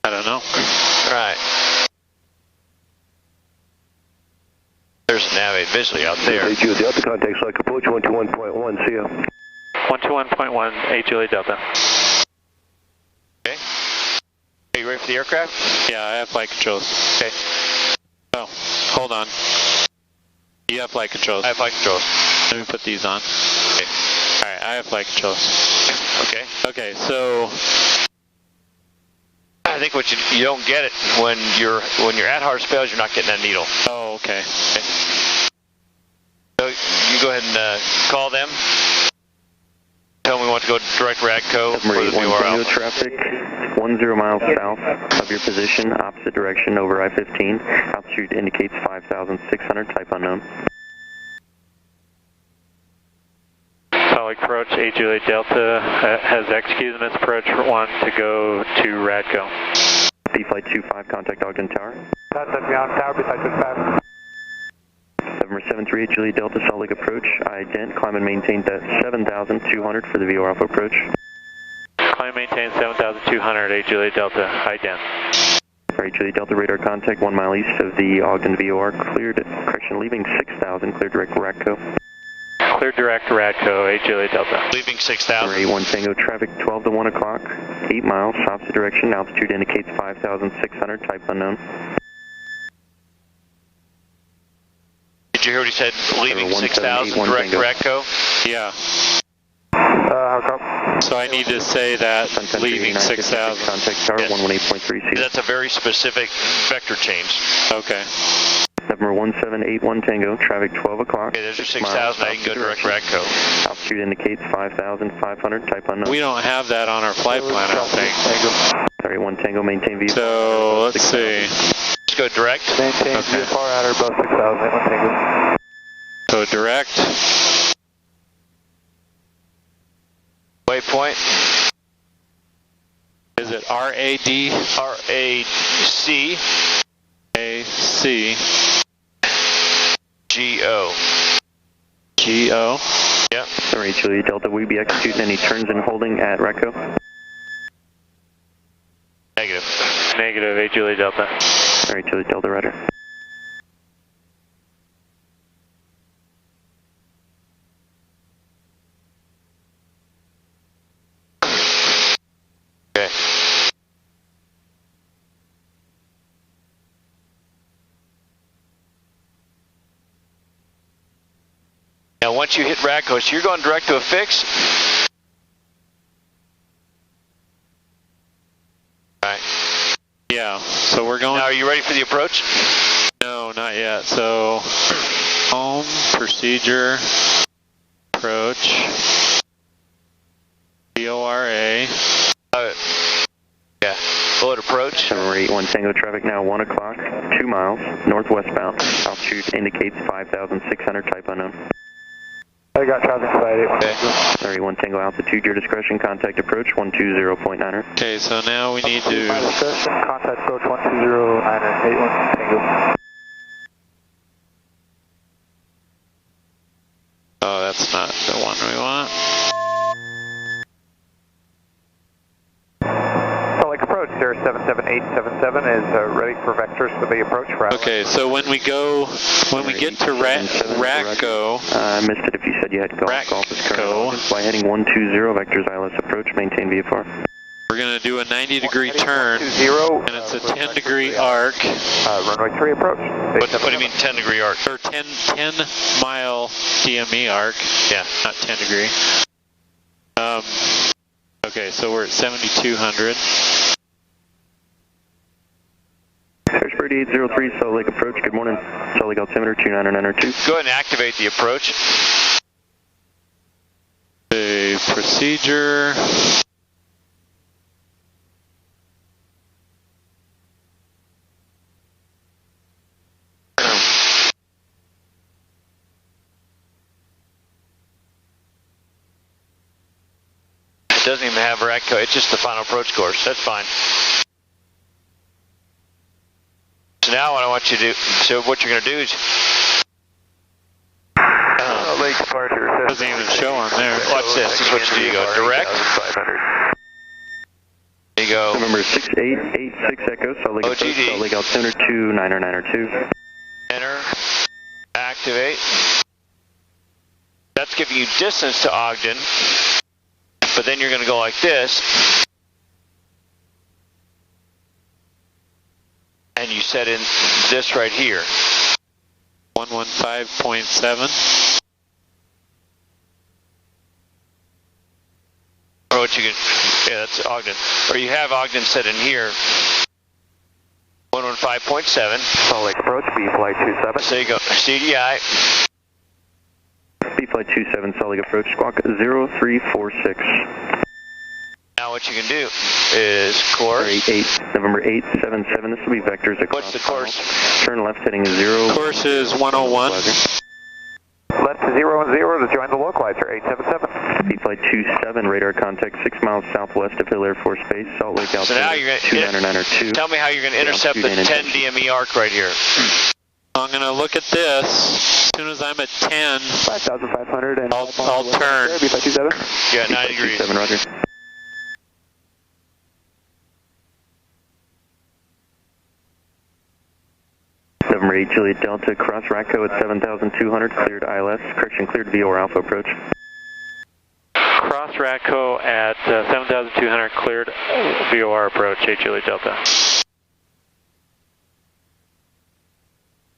S1: I don't know.
S2: All right. There's a nav aid visually out there.
S7: A Julie Delta, contact select approach 121.1, see ya.
S1: 121.1, A Julie Delta.
S2: Okay. Are you ready for the aircraft?
S1: Yeah, I have flight controls.
S2: Okay.
S1: Oh, hold on. You have flight controls.
S2: I have flight controls.
S1: Let me put these on.
S2: Okay.
S1: Alright, I have flight controls.
S2: Okay.
S1: Okay, so
S2: I think what you don't get it when your ADHARS fails, you're not getting that needle.
S1: oh, okay.
S2: So you go ahead and call them. Tell them we want to go direct Radco for the VOR
S6: traffic 10 miles south of your position, opposite direction over I-15. Altitude indicates 5,600, type unknown.
S1: Solid approach, A Julie Delta has executed this approach for 1 to go to Radco.
S6: B Flight 25, contact Ogden Tower.
S5: Contact beyond tower, B Flight 25.
S6: November 73, Julie Delta, Salt Lake approach, ident, climb and maintain at 7,200 for the VOR Alpha approach.
S1: Climb maintain 7,200, A Julie Delta, ident.
S6: Alright, Julie Delta, radar contact 1 mile east of the Ogden VOR, leaving 6,000, clear direct Radco.
S1: Clear direct Radco, A Julie Delta.
S2: Leaving 6,000.
S6: A1 Tango, traffic 12 to 1 o'clock, 8 miles, opposite direction, altitude indicates 5,600, type unknown.
S2: Did you hear what he said? Leaving 6,000 direct Radco?
S1: Yeah.
S5: How come?
S1: So I need to say that leaving 6,000.
S6: Contact tower,
S2: Yes.
S6: 118.3
S2: That's a very specific vector change.
S1: Okay.
S6: November 1781 Tango, traffic 12 o'clock.
S2: Okay, there's your 6,000. Now you can go direct Radco.
S6: Altitude indicates 5,500, type unknown.
S1: We don't have that on our flight plan, I don't think.
S6: Sorry, 1 Tango, maintain VFR.
S1: So let's see.
S2: Let's go direct.
S5: Maintain
S1: Okay.
S5: VFR at or above 6,000, 1 Tango.
S1: So direct.
S2: Waypoint.
S1: Is it RAD?
S2: RAC.
S1: AC.
S2: GO.
S1: GO.
S2: Yep.
S6: Sorry, Julie Delta, will you be executing any turns and holding at Radco?
S2: Negative.
S1: Negative, A Julie Delta.
S6: Sorry, Julie Delta, rudder.
S2: Okay. Now once you hit Radco, so you're going direct to a fix. All right.
S1: Yeah, so we're going.
S2: Now are you ready for the approach?
S1: No, not yet. So, home, procedure, approach, BORA.
S2: Yeah, bullet approach.
S6: 781 Tango traffic now 1 o'clock, 2 miles, northwestbound. Altitude indicates 5,600, type unknown.
S9: I got traffic side 81.
S6: 31 Tango altitude, your discretion, contact approach 120.9er.
S1: Okay, so now we need to.
S9: Contact approach 120.9er, 81 Tango.
S1: Oh, that's not the one we want.
S9: Approach 077877 is ready for vectors for the approach route.
S1: Okay, so when we get to Ratco,
S6: I missed it if you said you had golf. Golf is currently by heading 120 vectors ILS approach, maintain VFR.
S1: we're going to do a 90-degree turn, and it's a 10-degree arc.
S9: Runway 3 approach.
S2: What do you mean 10-degree arc?
S1: Or 10-mile DME arc.
S2: Yeah.
S1: Not 10-degree. Okay, so we're at 7,200.
S6: Harrisburg 803, Salt Lake approach, good morning. Salt Lake altimeter 29902.
S2: Go ahead and activate the approach.
S1: The procedure.
S2: It doesn't even have Radco, it's just the final approach course. That's fine. So now what I want you to do, so what you're going to do is...
S9: Lake departure.
S1: Doesn't even show on there.
S2: Watch this. This is what you do. You go direct. You go...
S6: Remember 6886 Echo, Salt Lake approach,
S2: OGD.
S6: Salt Lake altimeter 29902.
S2: Enter. Activate. That's giving you distance to Ogden. But then you're going to go like this. And you set in this right here.
S1: 115.7.
S2: Or what you can, yeah, that's Ogden. Or you have Ogden set in here. 115.7.
S9: Salt Lake approach, B flight 27.
S2: So you go CDI.
S6: B flight 27, Salt Lake approach, squawk 0346.
S2: Now what you can do is course.
S6: 8, November 877, this will be vectors across.
S2: What's the course?
S6: Turn left heading 0.
S1: Course is 101.
S9: Left to 010 to join the localizer, 877.
S6: B flight 27, radar contact 6 miles southwest of Hill Air Force Base, Salt Lake
S2: So now you're
S6: altimeter
S2: going
S6: 29902.
S2: tell me how you're going to intercept the 10 DME arc right here.
S1: I'm going to look at this. As soon as I'm at 10,
S9: 5,500 and
S1: I'll turn.
S9: B flight 27.
S2: Yeah, 90 degrees.
S6: 7, roger. November 8, Juliet Delta, cross Ratco at 7,200, cleared ILS, correction cleared VOR Alpha approach.
S1: Cross Ratco at 7,200, cleared VOR approach, 8 Juliet Delta.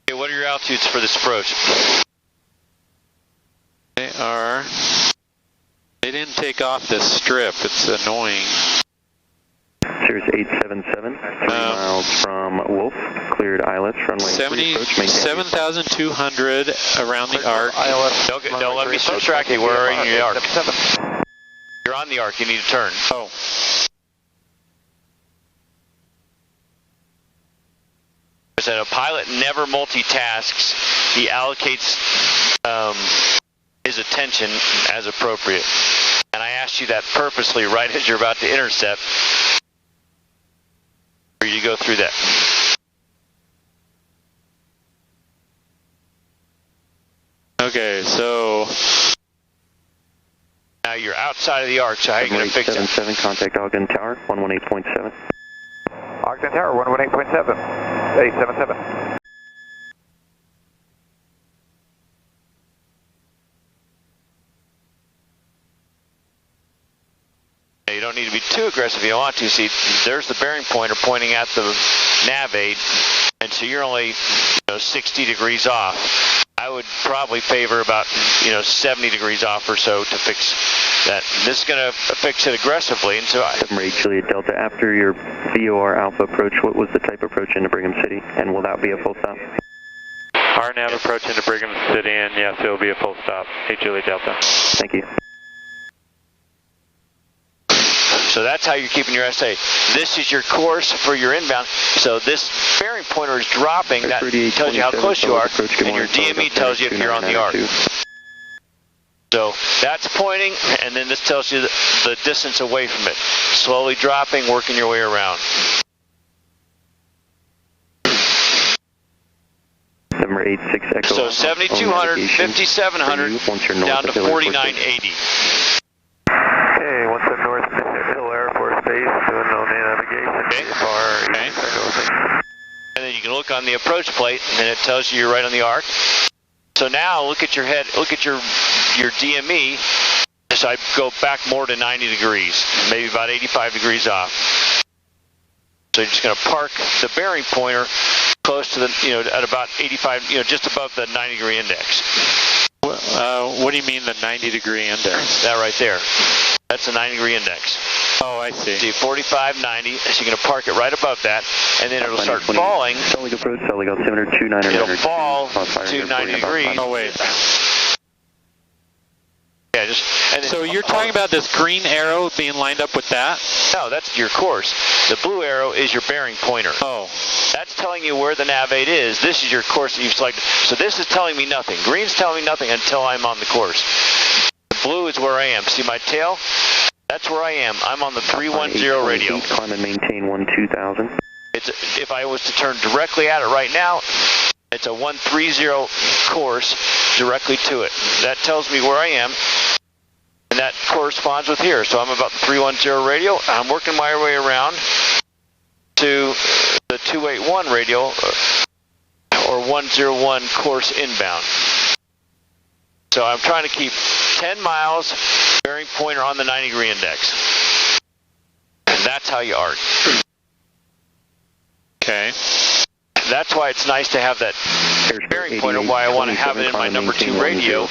S2: Okay, what are your altitudes for this approach?
S1: They didn't take off this strip, it's annoying.
S6: Series 877, 3 miles from Wolf, cleared ILS, runway 3 approach, maintain
S1: 7,200 around the arc.
S2: Don't let me subtract you. Where are you in the arc? You're on the arc, you need to turn.
S1: Oh.
S2: I said a pilot never multitasks. He allocates his attention as appropriate. And I asked you that purposely right as you're about to intercept. For you to go through that.
S1: Okay, so
S2: now you're outside of the arc, so how are you going to fix it?
S6: 777, contact Ogden Tower, 118.7.
S9: Ogden Tower, 118.7. 877.
S2: You don't need to be too aggressive if you don't want to. See, there's the bearing pointer pointing at the nav aid, and so you're only 60 degrees off. I would probably favor about 70 degrees off or so to fix that. This is going to fix it aggressively. And so
S6: 7 Juliet Delta, after your VOR Alpha approach, what was the type approach into Brigham City? And will that be a full stop?
S1: RNAV approach into Brigham City, and yes, it will be a full stop. 8 Juliet Delta.
S6: Thank you.
S2: So that's how you're keeping your SA. This is your course for your inbound. So this bearing pointer is dropping. That tells you how close you are, and your DME tells you if you're on the arc. So that's pointing, and then this tells you the distance away from it. Slowly dropping, working your way around.
S6: Number 86 Echo.
S2: So 7,200, 5,700, down to 4,980.
S9: Okay, once I'm north Hill Air Force Base, doing no navigation.
S2: Okay.
S9: Okay.
S2: And then you can look on the approach plate, and it tells you you're right on the arc. So now look at your head, look at your DME. So I go back more to 90 degrees, maybe about 85 degrees off. So you're just going to park the bearing pointer close to the, at about 85, just above the 90 degree index.
S1: What do you mean the 90 degree index?
S2: That right there. That's the 90 degree index.
S1: Oh, I see.
S2: See, 45, 90, so you're going to park it right above that, and then it'll start falling. It'll fall to 90 degrees.
S1: Oh, wait.
S2: Yeah,
S1: so you're talking about this green arrow being lined up with that?
S2: No, that's your course. The blue arrow is your bearing pointer.
S1: Oh.
S2: That's telling you where the nav 8 is. This is your course that you've selected. So this is telling me nothing. Green's telling me nothing until I'm on the course. The blue is where I am. See my tail? That's where I am. I'm on the 310 radio.
S6: Climb and maintain 12,000.
S2: If I was to turn directly at it right now, it's a 130 course directly to it. That tells me where I am, and that corresponds with here. So I'm about the 310 radio. I'm working my way around to the 281 radio, or 101 course inbound. So I'm trying to keep 10 miles, bearing pointer on the 90 degree index. And that's how you arc.
S1: Okay.
S2: That's why it's nice to have that bearing pointer, why I want to have it in my number 2 radio,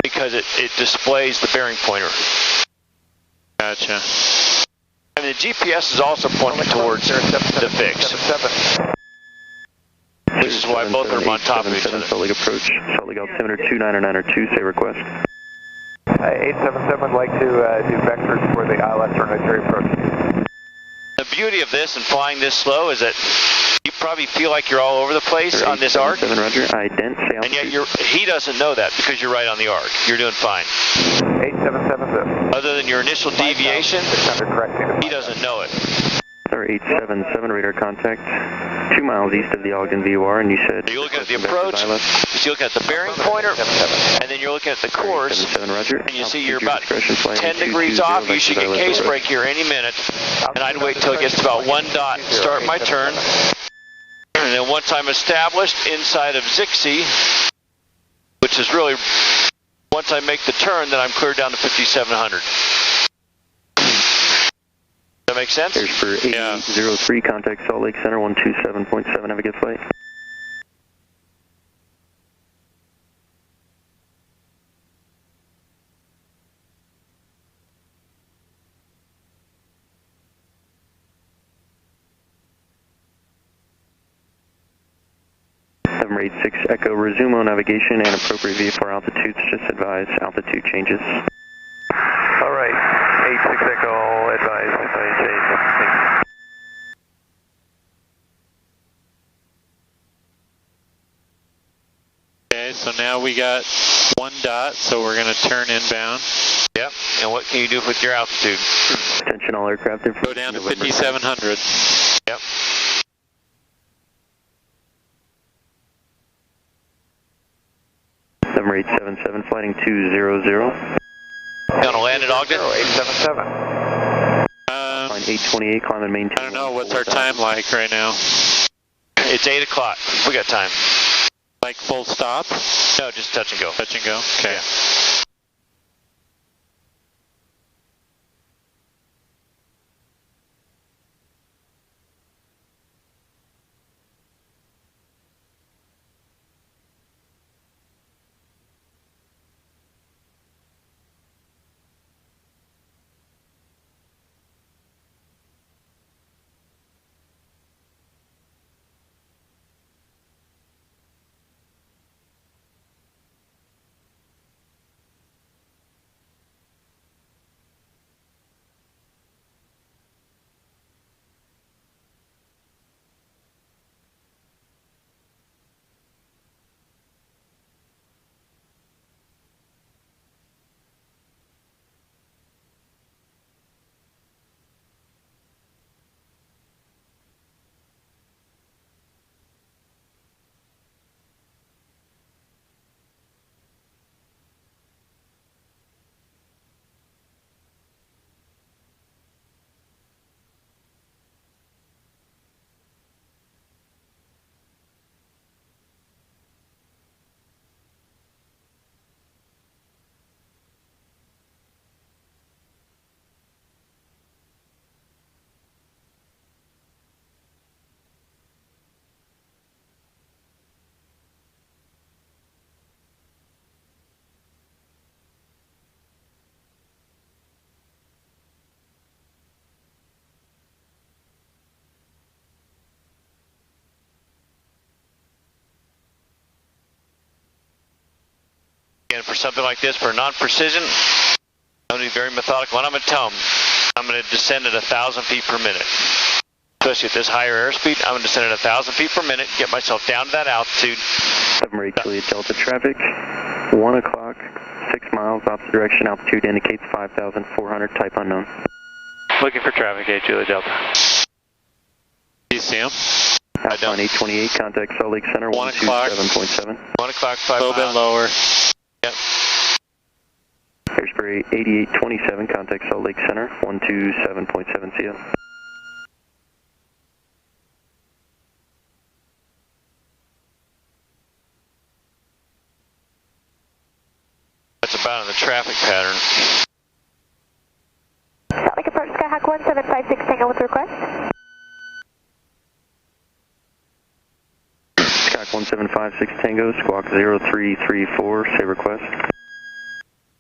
S2: because it displays the bearing pointer.
S1: Gotcha.
S2: And the GPS is also pointing towards the fix. Which is why both are on top of each other.
S6: Salt Lake approach, Salt Lake altimeter 29902, say request.
S9: 877 would like to do vectors for the ILS ordinary approach.
S2: The beauty of this and flying this slow is that you probably feel like you're all over the place on this arc.
S6: Roger,
S2: and yet he doesn't know that because you're right on the arc. You're doing fine.
S9: 877.
S2: Other than your initial deviation, he doesn't know it.
S6: Sir, 877 radar contact, 2 miles east of the Ogden VOR, and you said...
S2: You're looking at the approach, you're looking at the bearing pointer, and then you're looking at the course, and you see you're about 10 degrees off. You should get case break here any minute, and I'd wait till it gets to about 1 dot, start my turn, and then once I'm established inside of Zixi, which is really, once I make the turn, then I'm clear down to 5,700. Does that make sense?
S6: Here's for 8803, contact Salt Lake Center 127.7, have a good flight. Number 86 Echo, resume on navigation and appropriate VFR altitudes, just advise altitude changes.
S9: All right, 86 Echo, advise change.
S1: Okay, so now we got 1 dot, so we're going to turn inbound.
S2: Yep, and what can you do with your altitude?
S6: Attention all aircraft.
S1: Go down to 5,700.
S2: Yep.
S6: Number 877, flighting 200.
S2: Gonna land at Ogden?
S9: 877.
S6: Line 828, climb and maintain.
S1: I don't know, what's our time like right now?
S2: It's 8 o'clock. We got time.
S1: Like full stop?
S2: No, just touch and go.
S1: Touch and go? Okay.
S2: Yeah. Again, for something like this, for non-precision, I'm going to be very methodical. And I'm going to tell them, I'm going to descend at 1,000 feet per minute. Especially at this higher airspeed, I'm going to descend at 1,000 feet per minute, get myself down to that altitude.
S6: 7 Juliet Delta traffic, 1 o'clock, 6 miles, opposite direction, altitude indicates 5,400, type unknown.
S5: Looking for traffic, 8 Juliet Delta.
S1: Do you see him?
S6: Alpha 828, contact Salt Lake Center,
S1: 1 o'clock.
S6: 127.7.
S2: 1 o'clock, 5
S1: A little
S2: miles.
S1: bit lower.
S2: Yep.
S6: Airsbury 8827, contact Salt Lake Center, 127.7 CL.
S2: That's about in the traffic pattern.
S4: Salt Lake approach Skyhawk 1756 Tango with request.
S6: Skyhawk 1756 Tango, squawk 0334, say request.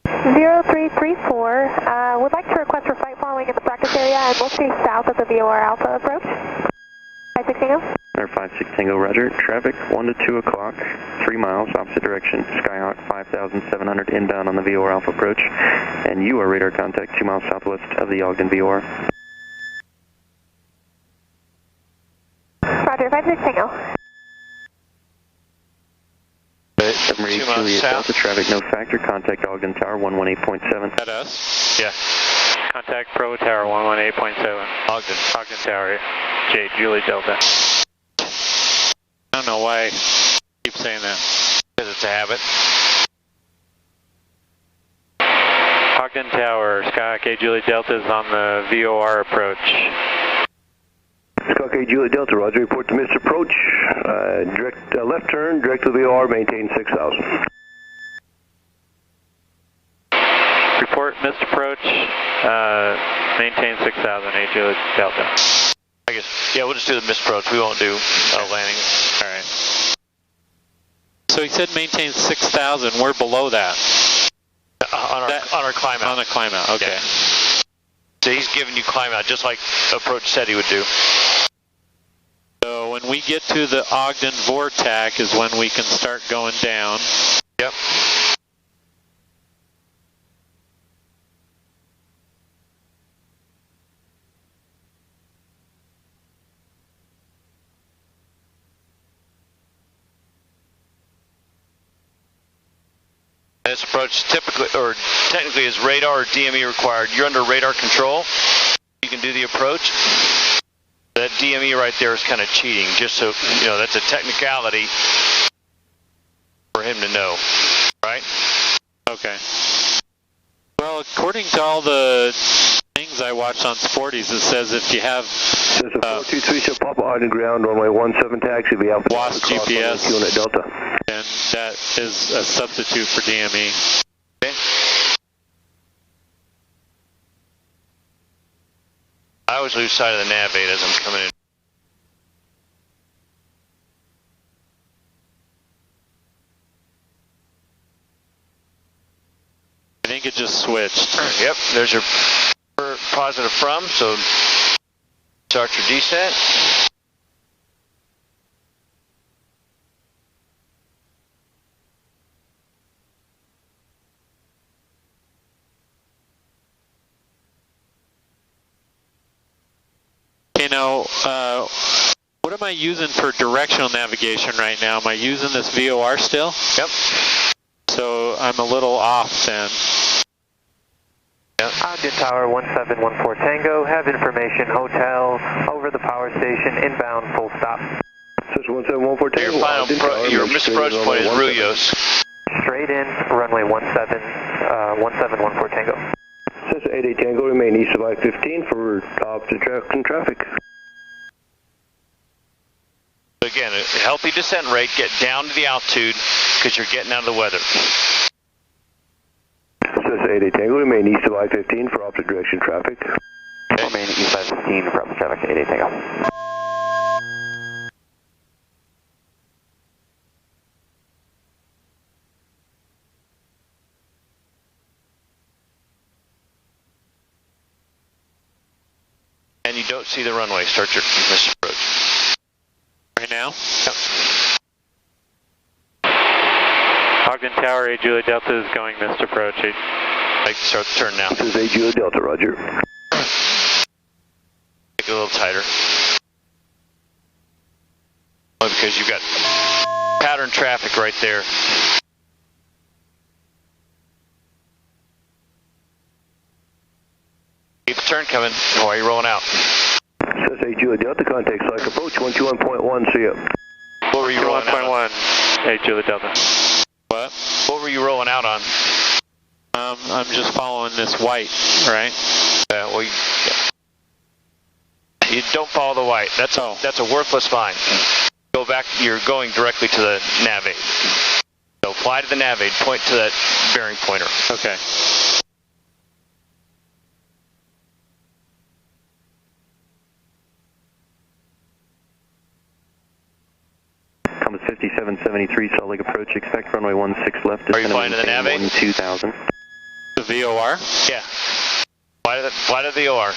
S4: 0334, would like to request for flight following in the practice area and we'll stay south of the VOR Alpha approach. 56 Tango.
S6: Center 56 Tango, roger. Traffic 1 to 2 o'clock, 3 miles, opposite direction. Skyhawk 5700 inbound on the VOR Alpha approach. And you are radar contact 2 miles southwest of the Ogden VOR.
S4: Roger, 56 Tango.
S6: 7 Juliet Delta traffic, no factor. Contact Ogden Tower 118.7.
S1: At us?
S2: Yeah.
S5: Contact Pro Tower 118.7. Ogden Tower, 8 Juliet Delta.
S1: I don't know why I keep saying that.
S2: Because it's a habit.
S5: Ogden Tower, Skyhawk 8 Juliet Delta is on the VOR approach.
S7: Skyhawk 8 Juliet Delta, roger. Report to missed approach. Direct left turn, direct to the VOR, maintain 6,000.
S5: Report missed approach, maintain 6,000, 8 Juliet Delta.
S2: I guess, yeah, we'll just do the misapproach. We won't do landing.
S1: All right. So he said maintain 6,000. We're below that.
S2: On our climb out.
S1: On the climb out, okay.
S2: Yeah. So he's giving you climb out, just like approach said he would do.
S1: So when we get to the Ogden Vortac is when we can start going down.
S2: Yep. This approach typically, or technically, is radar or DME required. You're under radar control. You can do the approach. That DME right there is kind of cheating, just so, you know, that's a technicality for him to know, right?
S1: Okay. Well, according to all the things I watched on Sporties, it says if you have
S7: Says a 423 shall pop out on ground, runway 17 taxi, be out
S1: WASP GPS,
S7: unit Delta.
S1: and that is a substitute for DME.
S2: Okay. I always lose sight of the nav aid as I'm coming in.
S1: I think it just switched.
S2: Yep, there's your positive from, so start your descent.
S1: You know, what am I using for directional navigation right now? Am I using this VOR still?
S2: Yep.
S1: So I'm a little off then.
S2: Yep.
S9: Ogden Tower 1714 Tango, have information, hotel, over the power station, inbound, full stop.
S7: Says 1714 Tango.
S2: Your final your misapproach point is Ruyos.
S9: Straight in, runway 1714 Tango.
S7: Says 88 Tango, remain east of I-15 for opposite direction traffic.
S2: Again, a healthy descent rate, get down to the altitude because you're getting out of the weather.
S7: Says 88 Tango, remain east of I-15 for opposite direction traffic.
S2: Okay.
S9: Remain east of I-15 for opposite traffic, 88 Tango.
S2: And you don't see the runway, start your misapproach.
S1: Right now?
S2: Yep.
S1: Ogden Tower, 8 Juliet Delta is going missed approach.
S2: Like, start the turn now.
S7: This is 8 Juliet Delta, roger.
S2: Make it a little tighter. Because you've got pattern traffic right there. Keep the turn coming. Why are you rolling out?
S7: This is 8 Juliet Delta, contact select approach 121.1, see ya.
S2: What were you rolling out on?
S1: 1.1, 8 Juliet Delta.
S2: What? What were you rolling out on?
S1: I'm just following this white, right?
S2: Well, you don't follow the white. That's a worthless find. Go back. You're going directly to the nav aid. So fly to the nav aid. Point to that bearing pointer.
S1: Okay.
S6: Compass 5773, Salt Lake approach, expect runway 16 left.
S2: Are you flying to the nav aid?
S6: 2000.
S1: The VOR?
S2: Yeah. Fly to the VOR.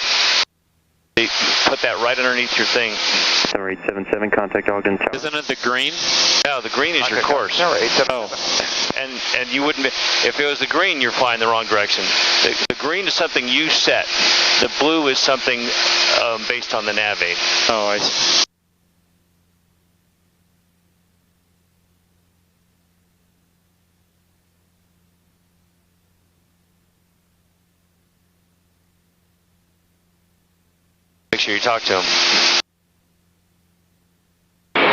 S2: Put that right underneath your thing.
S6: Number 877, contact Ogden Tower.
S1: Isn't it the green?
S2: No, the green is your course.
S9: Number 877.
S2: Oh. And you wouldn't be, if it was the green, you're flying the wrong direction. The green is something you set. The blue is something based on the nav aid.
S1: Oh, I see.
S2: Make sure you talk to him.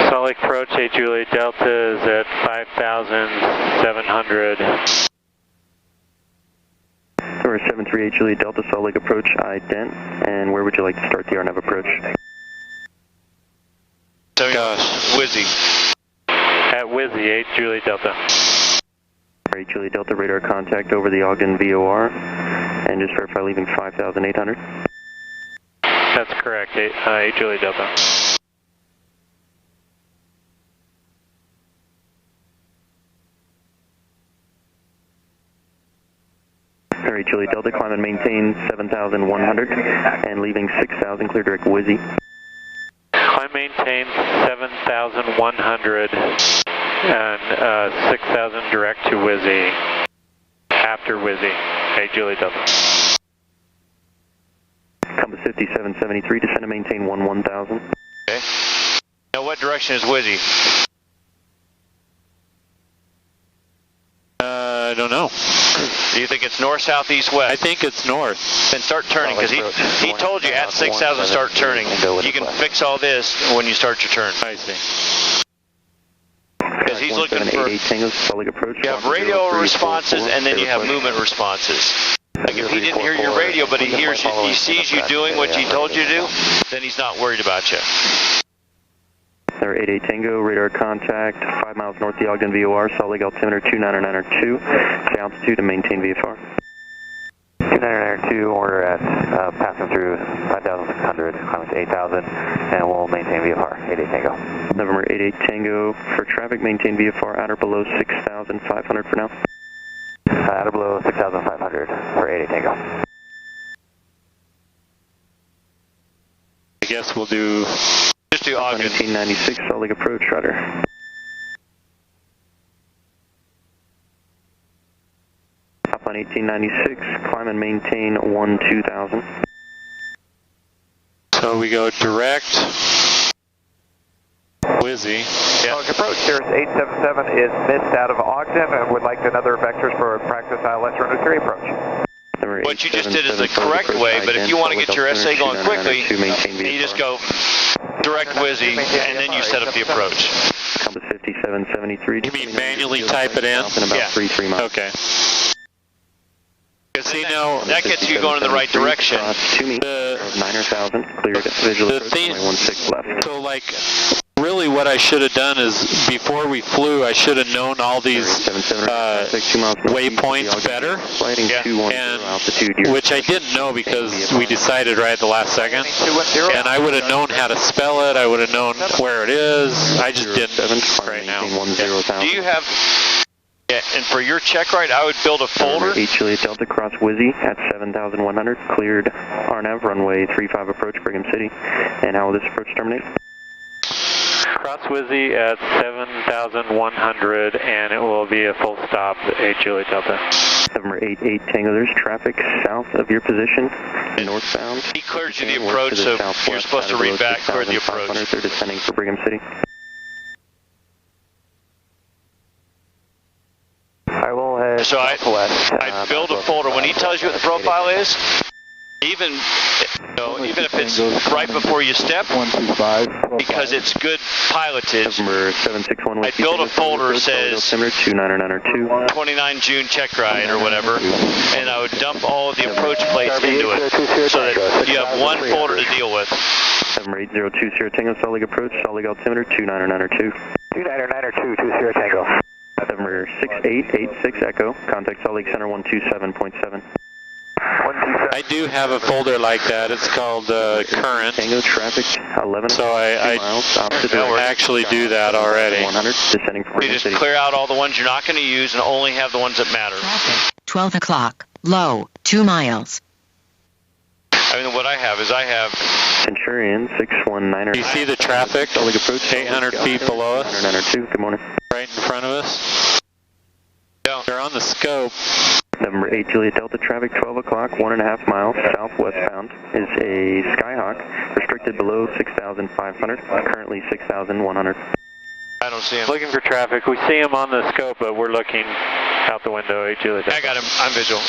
S1: Salt Lake approach, 8 Juliet Delta is at 5,700.
S6: Number 738 Juliet Delta, Salt Lake approach, ident. And where would you like to start the RNAV approach?
S2: Gosh. Wizzy.
S1: At Wizzy, 8 Juliet Delta.
S6: 8 Juliet Delta, radar contact over the Ogden VOR. And just verify leaving 5,800.
S1: That's correct, 8 Juliet Delta.
S6: All right, Juliet Delta, climb and maintain 7,100 and leaving 6,000, clear direct Wizzy.
S1: Climb maintain 7,100 and 6,000 direct to Wizzy. After Wizzy, 8 Juliet Delta.
S6: Compass 5773, descend and maintain 1,000.
S2: Okay. Now what direction is Wizzy?
S1: I don't know.
S2: Do you think it's north, south, east, west?
S1: I think it's north.
S2: Then start turning, because he told you at 6,000 start turning. You can fix all this when you start your turn.
S1: I see.
S2: Because he's looking for... You have radio responses and then you have movement responses. Like if he didn't hear your radio, but he hears you, he sees you doing what he told you to do, then he's not worried about you.
S6: Number 88 Tango, radar contact, 5 miles north the Ogden VOR, Salt Lake altimeter 29902, stay altitude and maintain VFR.
S9: 29902, order at passing through 5,600, climbing to 8,000, and we'll maintain VFR, 88 Tango.
S6: November 88 Tango, for traffic, maintain VFR at or below 6,500 for now.
S9: At or below 6,500 for 88 Tango.
S1: I guess we'll do...
S2: Just do Ogden.
S6: 1896, Salt Lake approach, rudder. Up on 1896, climb and maintain 12,000.
S1: So we go direct, Wizzy.
S9: Yeah. Approach, Cirrus 877 is missed out of Ogden and would like another vectors for practice ILS runway 3 approach.
S2: What you just did is the correct way, but if you want to get your SA going quickly, you just go direct Wizzy, and then you set up the approach.
S6: Compass 5773.
S1: You mean manually type it in?
S6: Yeah. 3 miles.
S1: Okay.
S2: Because see now, that gets you going in the right direction.
S6: The 9,000, cleared visual approach, 16 left.
S1: So like, really what I should have done is, before we flew, I should have known all these waypoints better, and, which I didn't know because we decided right at the last second, and I would have known how to spell it, I would have known where it is, I just didn't right now.
S2: Do you have... Yeah, and for your check ride, I would build a folder.
S6: 8 Juliet Delta, cross Wizzy at 7,100, cleared RNAV, runway 35 approach, Brigham City. And how will this approach terminate?
S1: Cross Wizzy at 7,100, and it will be a full stop at 8 Juliet Delta.
S6: November 88 Tango, there's traffic south of your position, northbound.
S2: He cleared you the approach, so you're supposed to read back, clear the approach.
S6: They're descending for Brigham City. I will head
S2: so
S6: southwest.
S2: I build a folder. When he tells you what the profile is, even if it's right before you step, because it's good pilotage, I build a folder that says 29 June check ride or whatever, and I would dump all of the approach plates into it, so that you have one folder to deal with.
S6: November 8020 Tango, Salt Lake approach, Salt Lake altimeter 29902.
S9: 29902, 20 Tango.
S6: November 6886 Echo, contact Salt Lake Center 127.7.
S1: I do have a folder like that. It's called current.
S6: Tango traffic 11.
S1: So I actually do that already.
S6: 100 descending for
S2: You just clear out all the ones you're not going to use and only have the ones that matter.
S10: Traffic 12 o'clock. Low 2 miles.
S2: I mean, what I have is
S6: Centurion 619.
S1: You see the traffic? 800 feet below us.
S6: 902. Good morning.
S1: Right in front of us.
S2: Yeah.
S1: They're on the scope.
S6: November 8 Juliet Delta traffic 12 o'clock, 1.5 miles southwestbound is a Skyhawk, restricted below 6,500, currently 6,100.
S2: I don't see him.
S1: Looking for traffic. We see him on the scope, but we're looking out the window. 8 Juliet Delta.
S2: I got him. I'm visual.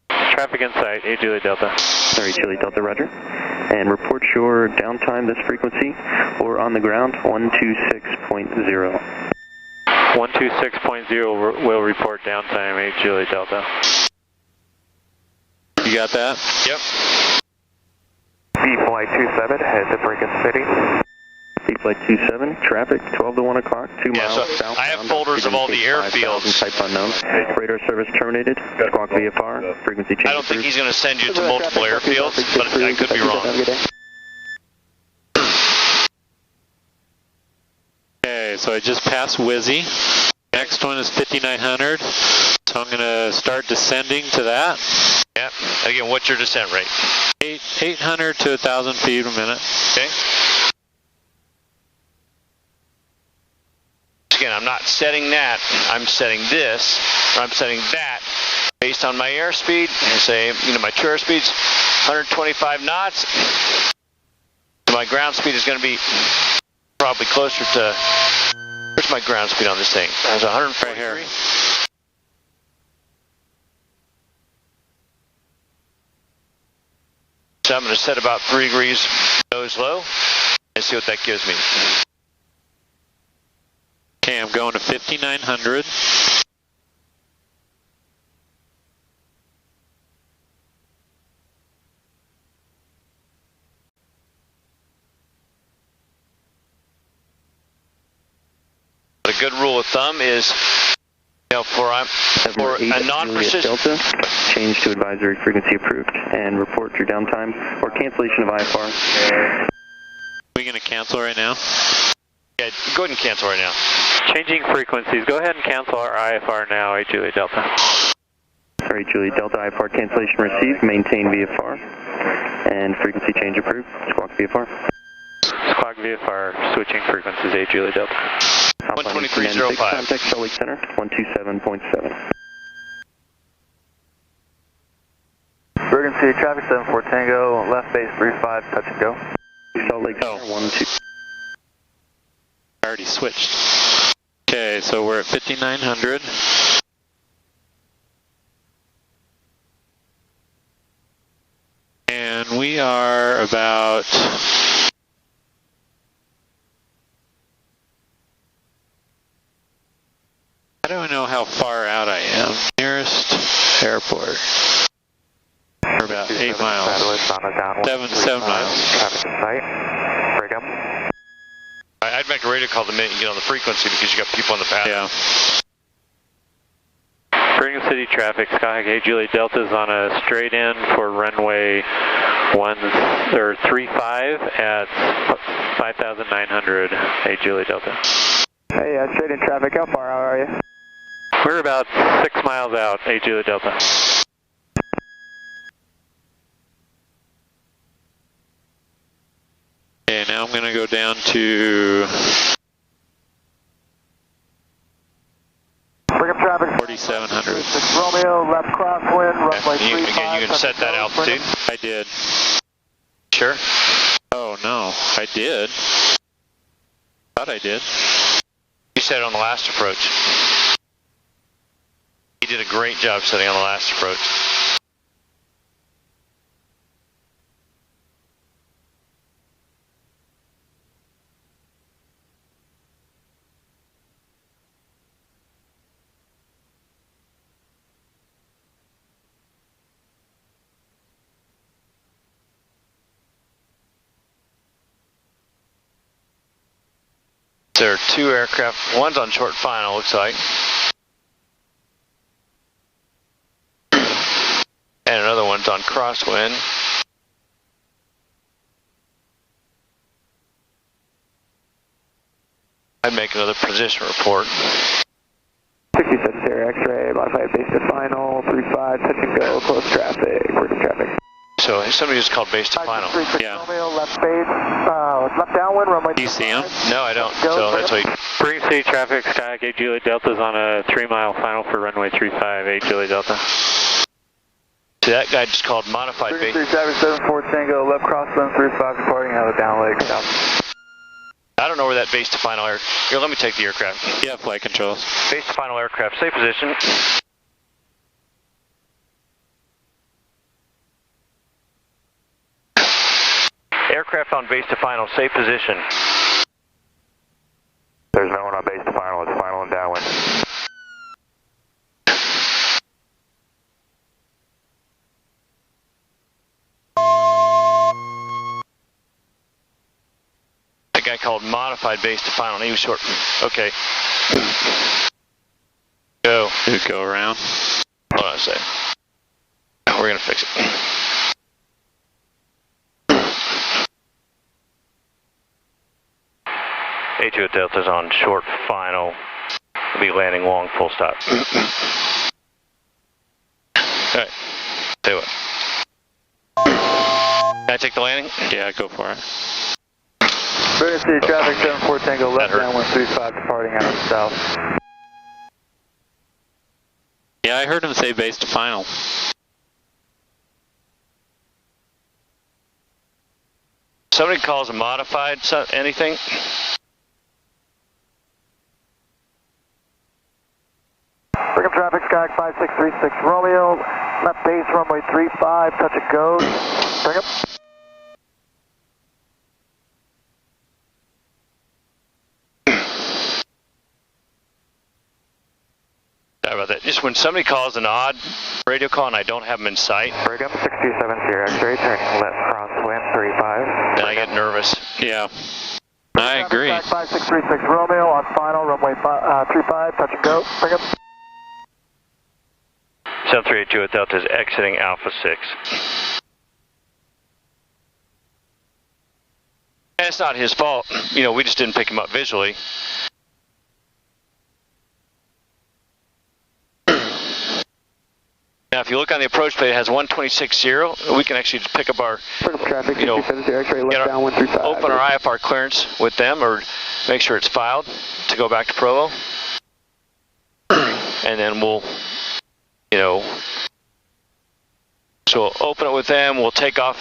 S1: Traffic in sight. 8 Juliet Delta.
S6: Sorry, Juliet Delta, roger. And report your downtime this frequency or on the ground 126.0.
S1: 126.0 will report downtime 8 Juliet Delta. You got that?
S2: Yep.
S9: B flight 27, head to Brigham City.
S6: B flight 27, traffic 12 to 1 o'clock, 2 miles southbound.
S2: I have folders of all the airfields.
S6: Type unknown. Radar service terminated. Squawk VFR. Frequency change.
S2: I don't think he's going to send you to multiple airfields, but I could be wrong.
S1: Okay, so I just passed Wizzy. Next one is 5,900. So I'm going to start descending to that.
S2: Yeah. Again, what's your descent rate?
S1: 800 to 1,000 feet a minute.
S2: Okay. Again, I'm not setting that. I'm setting this, or I'm setting that based on my airspeed. And say, my true airspeed's 125 knots. My ground speed is going to be probably closer to. Where's my ground speed on this thing? That's 143.
S1: Right here.
S2: So I'm going to set about 3 degrees nose low and see what that gives me.
S1: Okay, I'm going to 5,900.
S2: A good rule of thumb is, for a non-precision
S6: Delta, change to advisory frequency approved and report your downtime or cancellation of IFR.
S1: Are we going to cancel right now?
S2: Yeah, go ahead and cancel right now.
S1: Changing frequencies. Go ahead and cancel our IFR now, 8 Juliet Delta.
S6: Sorry, Juliet Delta, IFR cancellation received. Maintain VFR. And frequency change approved. Squawk VFR.
S1: Squawk VFR, switching frequencies, 8 Juliet Delta.
S2: 123.05.
S6: Contact Salt Lake Center, 127.7.
S9: Brigham City traffic 74 Tango, left base 35, touch and go.
S6: Salt Lake Center, 12.
S1: I already switched. Okay, so we're at 5,900. And we are about... I don't know how far out I am. Nearest airport. We're about 8 miles. 7 miles.
S9: Traffic in sight. Brigham.
S2: I'd make a radio call the minute you get on the frequency because you got people on the path.
S1: Yeah. Brigham City traffic, Skyhawk 8 Juliet Delta is on a straight in for runway 35 at 5,900 8 Juliet Delta.
S9: Hey, straight in traffic, how far out are you?
S1: We're about 6 miles out, 8 Juliet Delta. Okay, now I'm going to go down to
S5: Bring up traffic.
S1: 4,700.
S5: Romeo, left crosswind, runway 35.
S2: You can set that altitude.
S1: I did.
S2: Sure.
S1: Oh no, I did. Thought I did.
S2: You set it on the last approach. You did a great job setting on the last approach. There are two aircraft. One's on short final, looks like. And another one's on crosswind. I'd make another position report.
S11: 67 Sierra X-ray, modified base to final, 35, touch and go, close traffic, working traffic.
S2: So somebody just called base to final.
S5: Yeah. Romeo, left base, left downwind, runway.
S1: Do you see him?
S2: No, I don't. So that's why.
S1: Green City traffic, Sky 8 Juliet Delta's on a 3-mile final for runway 35, 8 Juliet Delta.
S2: See, that guy just called modified base.
S5: 3 traffic 74 Tango, left crosswind 35 departing out of down leg south.
S2: I don't know where that base to final air. Here, let me take the aircraft.
S1: Yeah, flight controls.
S2: Base to final aircraft, safe position. Aircraft on base to final, safe position.
S9: There's no one on base to final, it's final and downwind.
S2: That guy called modified base to final, and he was short. Okay. Go.
S1: Go around.
S2: Hold on a sec. We're going to fix it. H2 Delta's on short final. We'll be landing long, full stop. Alright. Tell you what. Can I take the landing?
S1: Yeah, go for it.
S5: Green City traffic 74 Tango, left downwind 35 departing out of south.
S1: Yeah, I heard him say base to final.
S2: Somebody calls a modified anything?
S5: Bring up traffic, Sky 5636 Romeo, left base runway 35, touch and go. Bring up.
S2: Sorry about that. Just when somebody calls an odd radio call and I don't have them in sight,
S11: Bring up 627 Sierra X-ray, turning left crosswind 35.
S2: then I get nervous.
S1: Yeah. I agree.
S5: Sky 5636 Romeo on final, runway 35, touch and go. Bring up.
S2: 7382 at Delta is exiting Alpha 6. And it's not his fault. You know, we just didn't pick him up visually. Now, if you look on the approach plate, it has 126.0. We can actually just pick up our,
S11: traffic,
S2: you know, open our IFR clearance with them or make sure it's filed to go back to Provo. And then we'll, you know, so we'll open it with them. We'll take off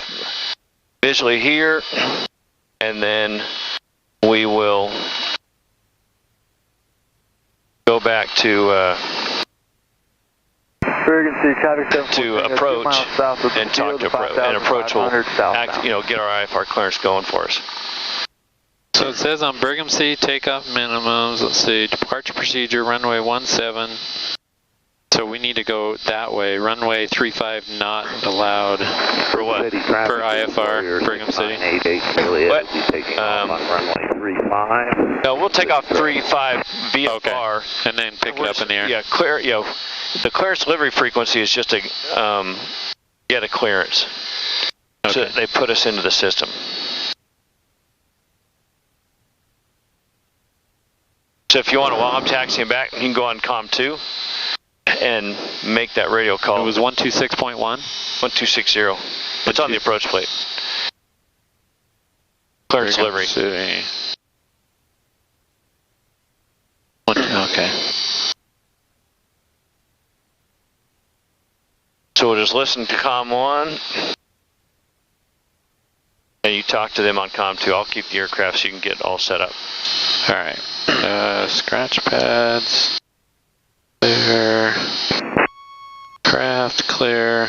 S2: visually here. And then we will go back to approach and talk to approach. And approach will act, you know, get our IFR clearance going for us.
S1: So it says on Brigham City takeoff minimums, let's see, departure procedure, runway 17. So we need to go that way. Runway 35 not allowed.
S2: For what?
S1: For IFR, Brigham City.
S2: What?
S3: Runway 35.
S2: No, we'll take off 35 VFR.
S1: Okay. And then pick it up in the air.
S2: Yeah, clear. You know, the clearance delivery frequency is just a get a clearance. Okay. So they put us into the system. So if you want to, while I'm taxiing back, you can go on COM 2 and make that radio call.
S1: It was 126.1?
S2: 1260. It's on the approach plate. Clearance delivery.
S1: Okay.
S2: So we'll just listen to COM 1. And you talk to them on COM 2. I'll keep the aircraft so you can get all set up.
S1: All right. Scratch pads. Clear. Craft clear.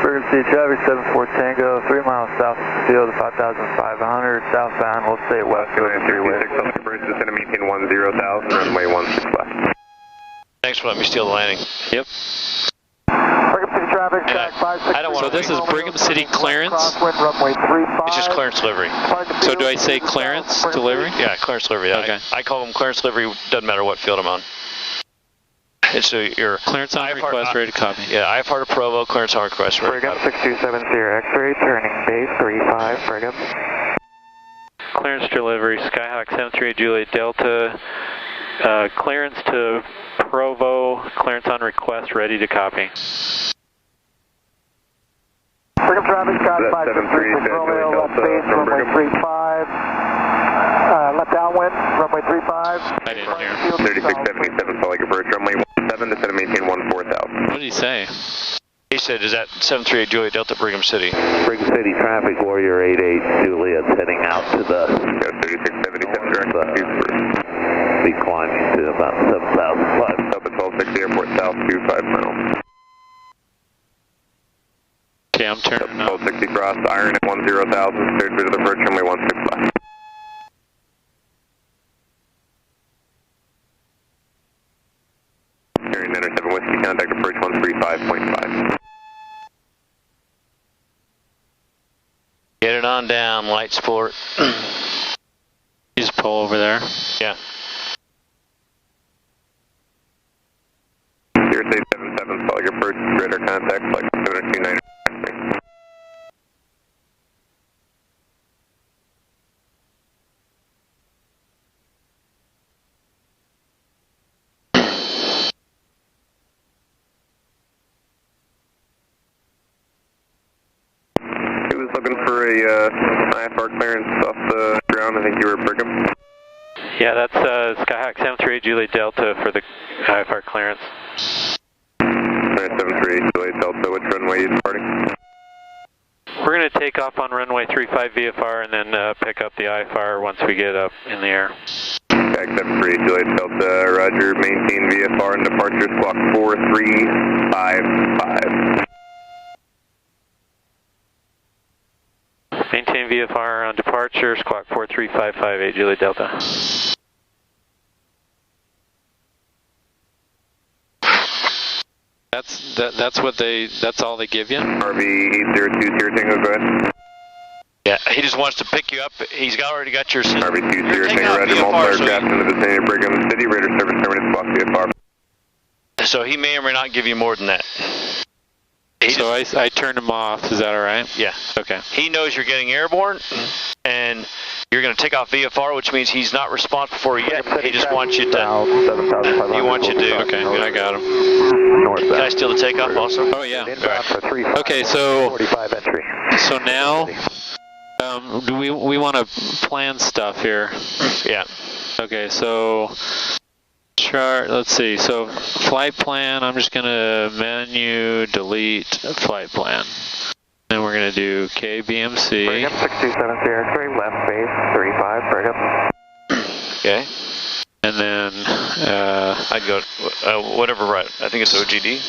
S11: Brigham City traffic 74 Tango, 3 miles south of the field, 5,500 southbound. We'll stay west of the freeway.
S8: Descend to maintain 10,000, runway 16 left.
S2: Thanks for letting me steal the landing.
S1: Yep.
S5: Brigham City traffic, track 56.
S2: I don't want
S1: So this is Brigham City clearance?
S5: Crosswind, runway 35.
S2: It's just clearance delivery.
S1: So do I say clearance delivery?
S2: Yeah, clearance delivery.
S1: Okay.
S2: I call them clearance delivery, doesn't matter what field I'm on. It's your
S1: clearance on request, ready to copy.
S2: Yeah, IFR to Provo, clearance on request, ready to
S11: Brigham
S2: copy.
S11: 6270 X-ray, turning base 35, Brigham.
S1: Clearance delivery, Skyhawk 738 Juliet Delta. Clearance to Provo, clearance on request, ready to copy.
S5: Brigham traffic, Scott 563 Romeo, left base, runway 35. Left downwind, runway 35.
S1: I didn't hear.
S8: 3677, Solid approach, runway 17, descend to maintain 14,000.
S1: What did he say?
S2: He said, is that 738 Juliet Delta, Brigham City?
S3: Brigham City traffic, Warrior 88 Juliet heading out to the
S8: 3677, direct
S3: be climbing to about 7,000
S8: Up at 1260 Airport South, 25 miles.
S1: Okay, I'm turning up.
S8: 1260 cross, iron at 10,000, cleared to the approach, runway 16 left. Carrying Center 7 Whiskey, contact approach 135.5.
S2: Get it on down, light sport.
S1: You just pull over there.
S2: Yeah.
S8: Sierra 77, Solid approach, radar contact, flight 729. Looking for a IFR clearance off the ground. I think you were Brigham.
S1: Yeah, that's Skyhawk 738 Juliet Delta for the IFR clearance.
S8: 738 Juliet Delta, which runway are you departing?
S1: We're going to take off on runway 35 VFR and then pick up the IFR once we get up in the air.
S8: Back 73 Juliet Delta, roger, maintain VFR and departure squawk 4355.
S1: Maintain VFR on departure, squawk 43558 Juliet Delta. That's all they give you?
S8: RV 802 Sierra Tango, go ahead.
S2: Yeah, he just wants to pick you up. He's already got your...
S8: RV 2 Sierra Tango, roger, multiple aircraft in the vicinity of Brigham City, radar service terminated, squawk VFR.
S2: So he may or may not give you more than that.
S1: So I turned him off, is that alright?
S2: Yeah.
S1: Okay.
S2: He knows you're getting airborne, and you're going to take off VFR, which means he's not responsible for you yet. He just wants you to... He wants you to...
S1: Okay, I got him.
S2: Can I steal the takeoff also?
S1: Oh, yeah. Right. Okay, so now, do we want to plan stuff here?
S2: Yeah.
S1: Okay, so... Chart, let's see, so flight plan, I'm just going to menu, delete flight plan. Then we're going to do KBMC.
S11: Brigham 627 X-ray, left base, 35, Brigham.
S2: Okay.
S1: And then,
S2: I'd go, whatever, right, I think it's OGD.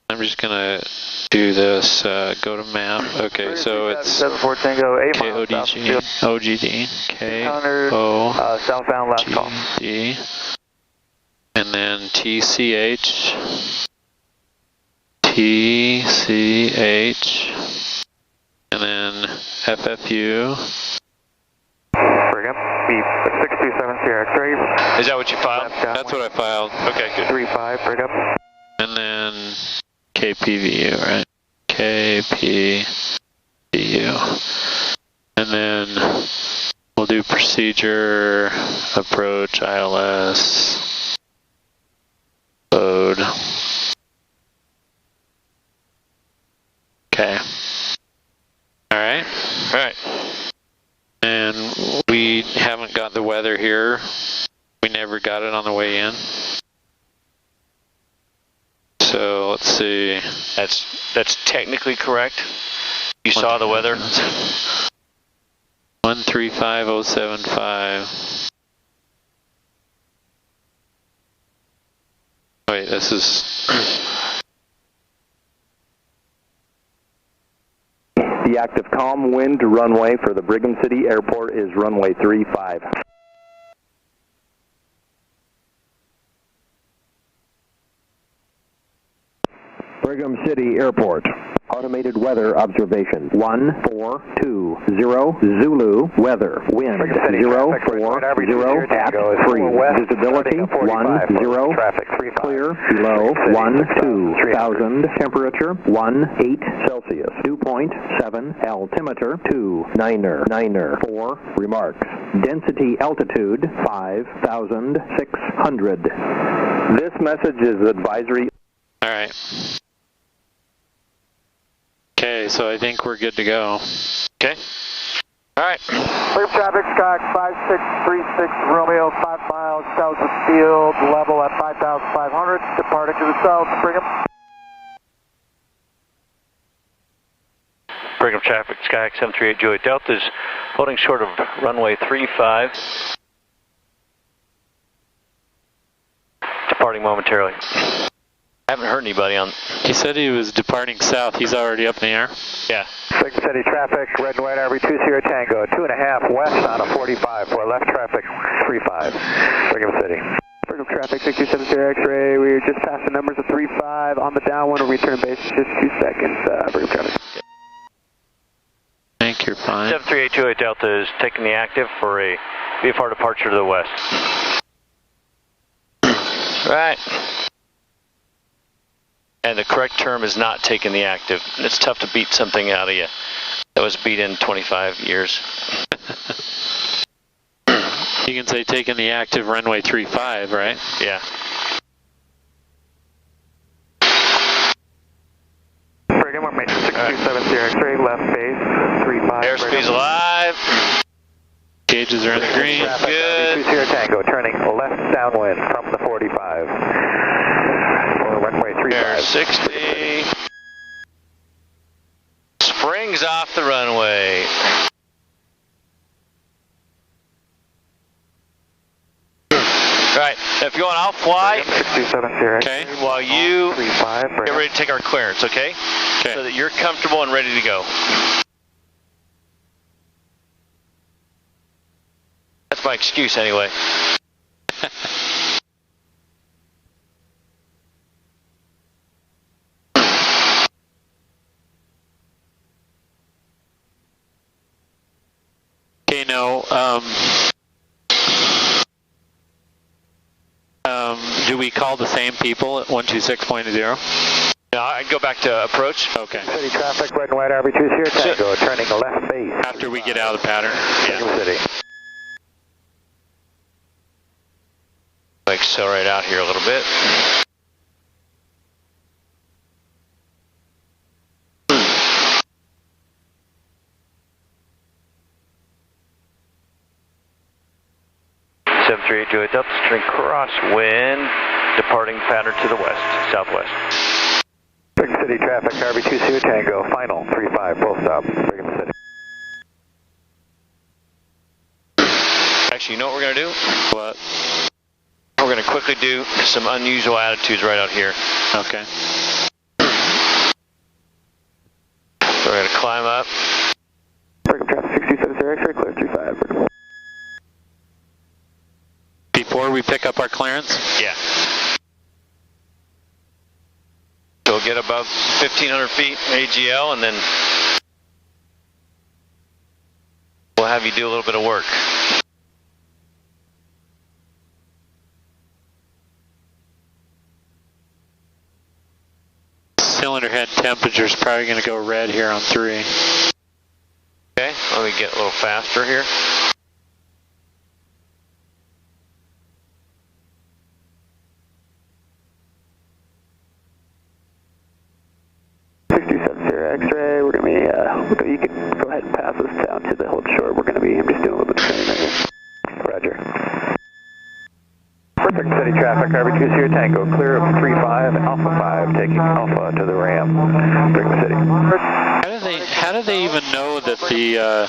S1: I'm just going to do this, go to map. Okay, so it's
S11: 74 Tango, 8 miles
S1: KODG, OGD, K-O,
S11: southbound last call.
S1: D. And then TCH, and then FFU.
S11: Brigham, B627 Sierra X-ray.
S2: Is that what you filed?
S1: That's what I filed.
S2: Okay, good.
S11: 35, Brigham.
S1: And then KPVU, right? KPVU. And then we'll do procedure, approach, ILS. Load. Okay. Alright.
S2: Alright.
S1: And we haven't got the weather here. We never got it on the way in. see.
S2: That's technically correct. You saw the weather.
S1: 135075. Wait, this is.
S3: The active calm wind runway for the Brigham City Airport is runway 35. Brigham City Airport. Automated weather observation. 1420 Zulu weather. Wind 040 at 3. Visibility 10. Clear below 12,000. Temperature 18 Celsius. 2.7 altimeter 29er 4. Remarks. Density altitude 5,600. This message is advisory.
S1: All right. Okay, so I think we're good to go.
S2: Okay. All right.
S5: Brigham traffic, Sky 5636 Romeo, 5 miles south of field, level at 5,500, departing to the south, Brigham.
S2: Brigham traffic, Sky 738 Juliet Delta is holding short of runway 35. Departing momentarily. I haven't heard anybody on.
S1: He said he was departing south. He's already up in the air.
S2: Yeah.
S5: Brigham City traffic, red and white RV 20 Tango, 2.5 west on a 45 for left traffic 35, Brigham City. Brigham traffic 627 X-ray, we're just past the numbers of 35 on the down one, return base just 2 seconds, Brigham traffic.
S1: I think you're fine.
S2: 738 Juliet Delta is taking the active for a VFR departure to the west. Right. And the correct term is not taking the active. It's tough to beat something out of you that was beat in 25 years.
S1: You can say taking the active runway 35, right?
S2: Yeah.
S5: Brigham, we're making 627 X-ray, left base, 35.
S2: Airspeed's alive.
S1: Gauges are in the green.
S2: Good.
S5: 20 Tango, turning left downwind from the 45. Runway 35.
S2: Air 60. Springs off the runway. Right, if you want, I'll fly.
S5: 627
S1: Okay.
S2: While you
S5: 35,
S2: get ready to take our clearance, okay?
S1: Okay.
S2: So that you're comfortable and ready to go. That's my excuse anyway.
S1: Okay, no, do we call the same people at 126.0?
S2: No, I'd go back to approach.
S1: Okay.
S5: City traffic, red and white RV 20 Tango, turning left base.
S1: After we get out of the pattern?
S5: Brigham City.
S2: Accelerate out here a little bit. Juliet Delta, turning crosswind, departing pattern to the west, southwest.
S5: Brigham City traffic, RV 20 Tango, final, 35, full stop, Brigham City.
S2: Actually, you know what we're going to do?
S1: What?
S2: We're going to quickly do some unusual attitudes right out here.
S1: Okay.
S2: So we're going to climb up.
S5: Brigham traffic 627 X-ray, clear 35, Brigham.
S1: Before we pick up our clearance?
S2: Yeah. So we'll get above 1,500 feet AGL, and then we'll have you do a little bit of work.
S1: Cylinder head temperature is probably going to go red here on 3.
S2: Okay, let me get a little faster here.
S5: X-ray, we're going to be, you can go ahead and pass us down to the hold short. I'm just doing a little bit of training there. Roger. Brigham City traffic. traffic, RB2 Sierra Tango, clear of 35, Alpha 5, taking Alpha to the Ram, Brigham City.
S1: How do they even know that the,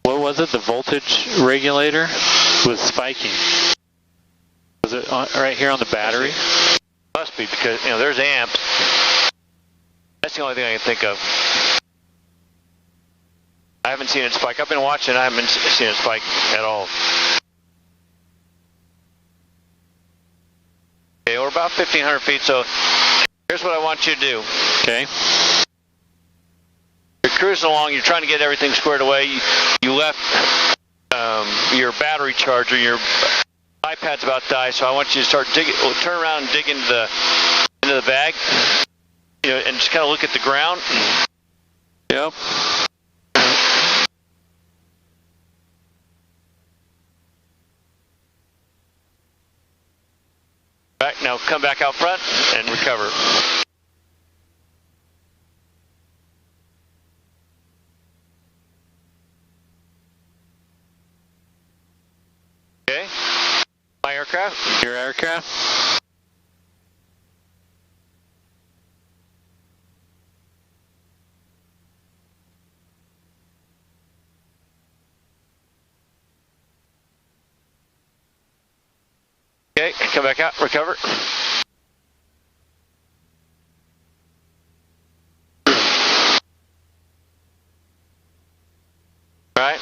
S1: what was it, the voltage regulator was spiking? Was it right here on the battery?
S2: Must be, because, you know, there's amps. That's the only thing I can think of. I haven't seen it spike. I've been watching, I haven't seen it spike at all. Okay, we're about 1,500 feet, so here's what I want you to do.
S1: Okay.
S2: You're cruising along, you're trying to get everything squared away. You left your battery charger, your iPad's about to die, so I want you to start digging, turn around and dig into the bag, you know, and just kind of look at the ground.
S1: Yep.
S2: Right, now come back out front and recover. Okay. My aircraft?
S1: Your aircraft?
S2: Okay, come back out, recover. Right.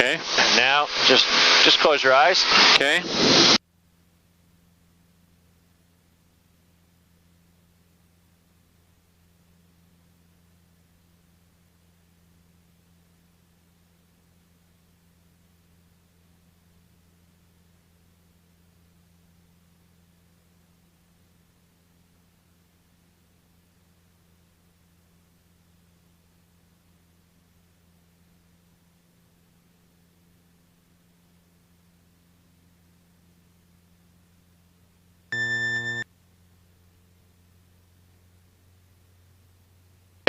S1: Okay.
S2: And now just close your eyes.
S1: Okay.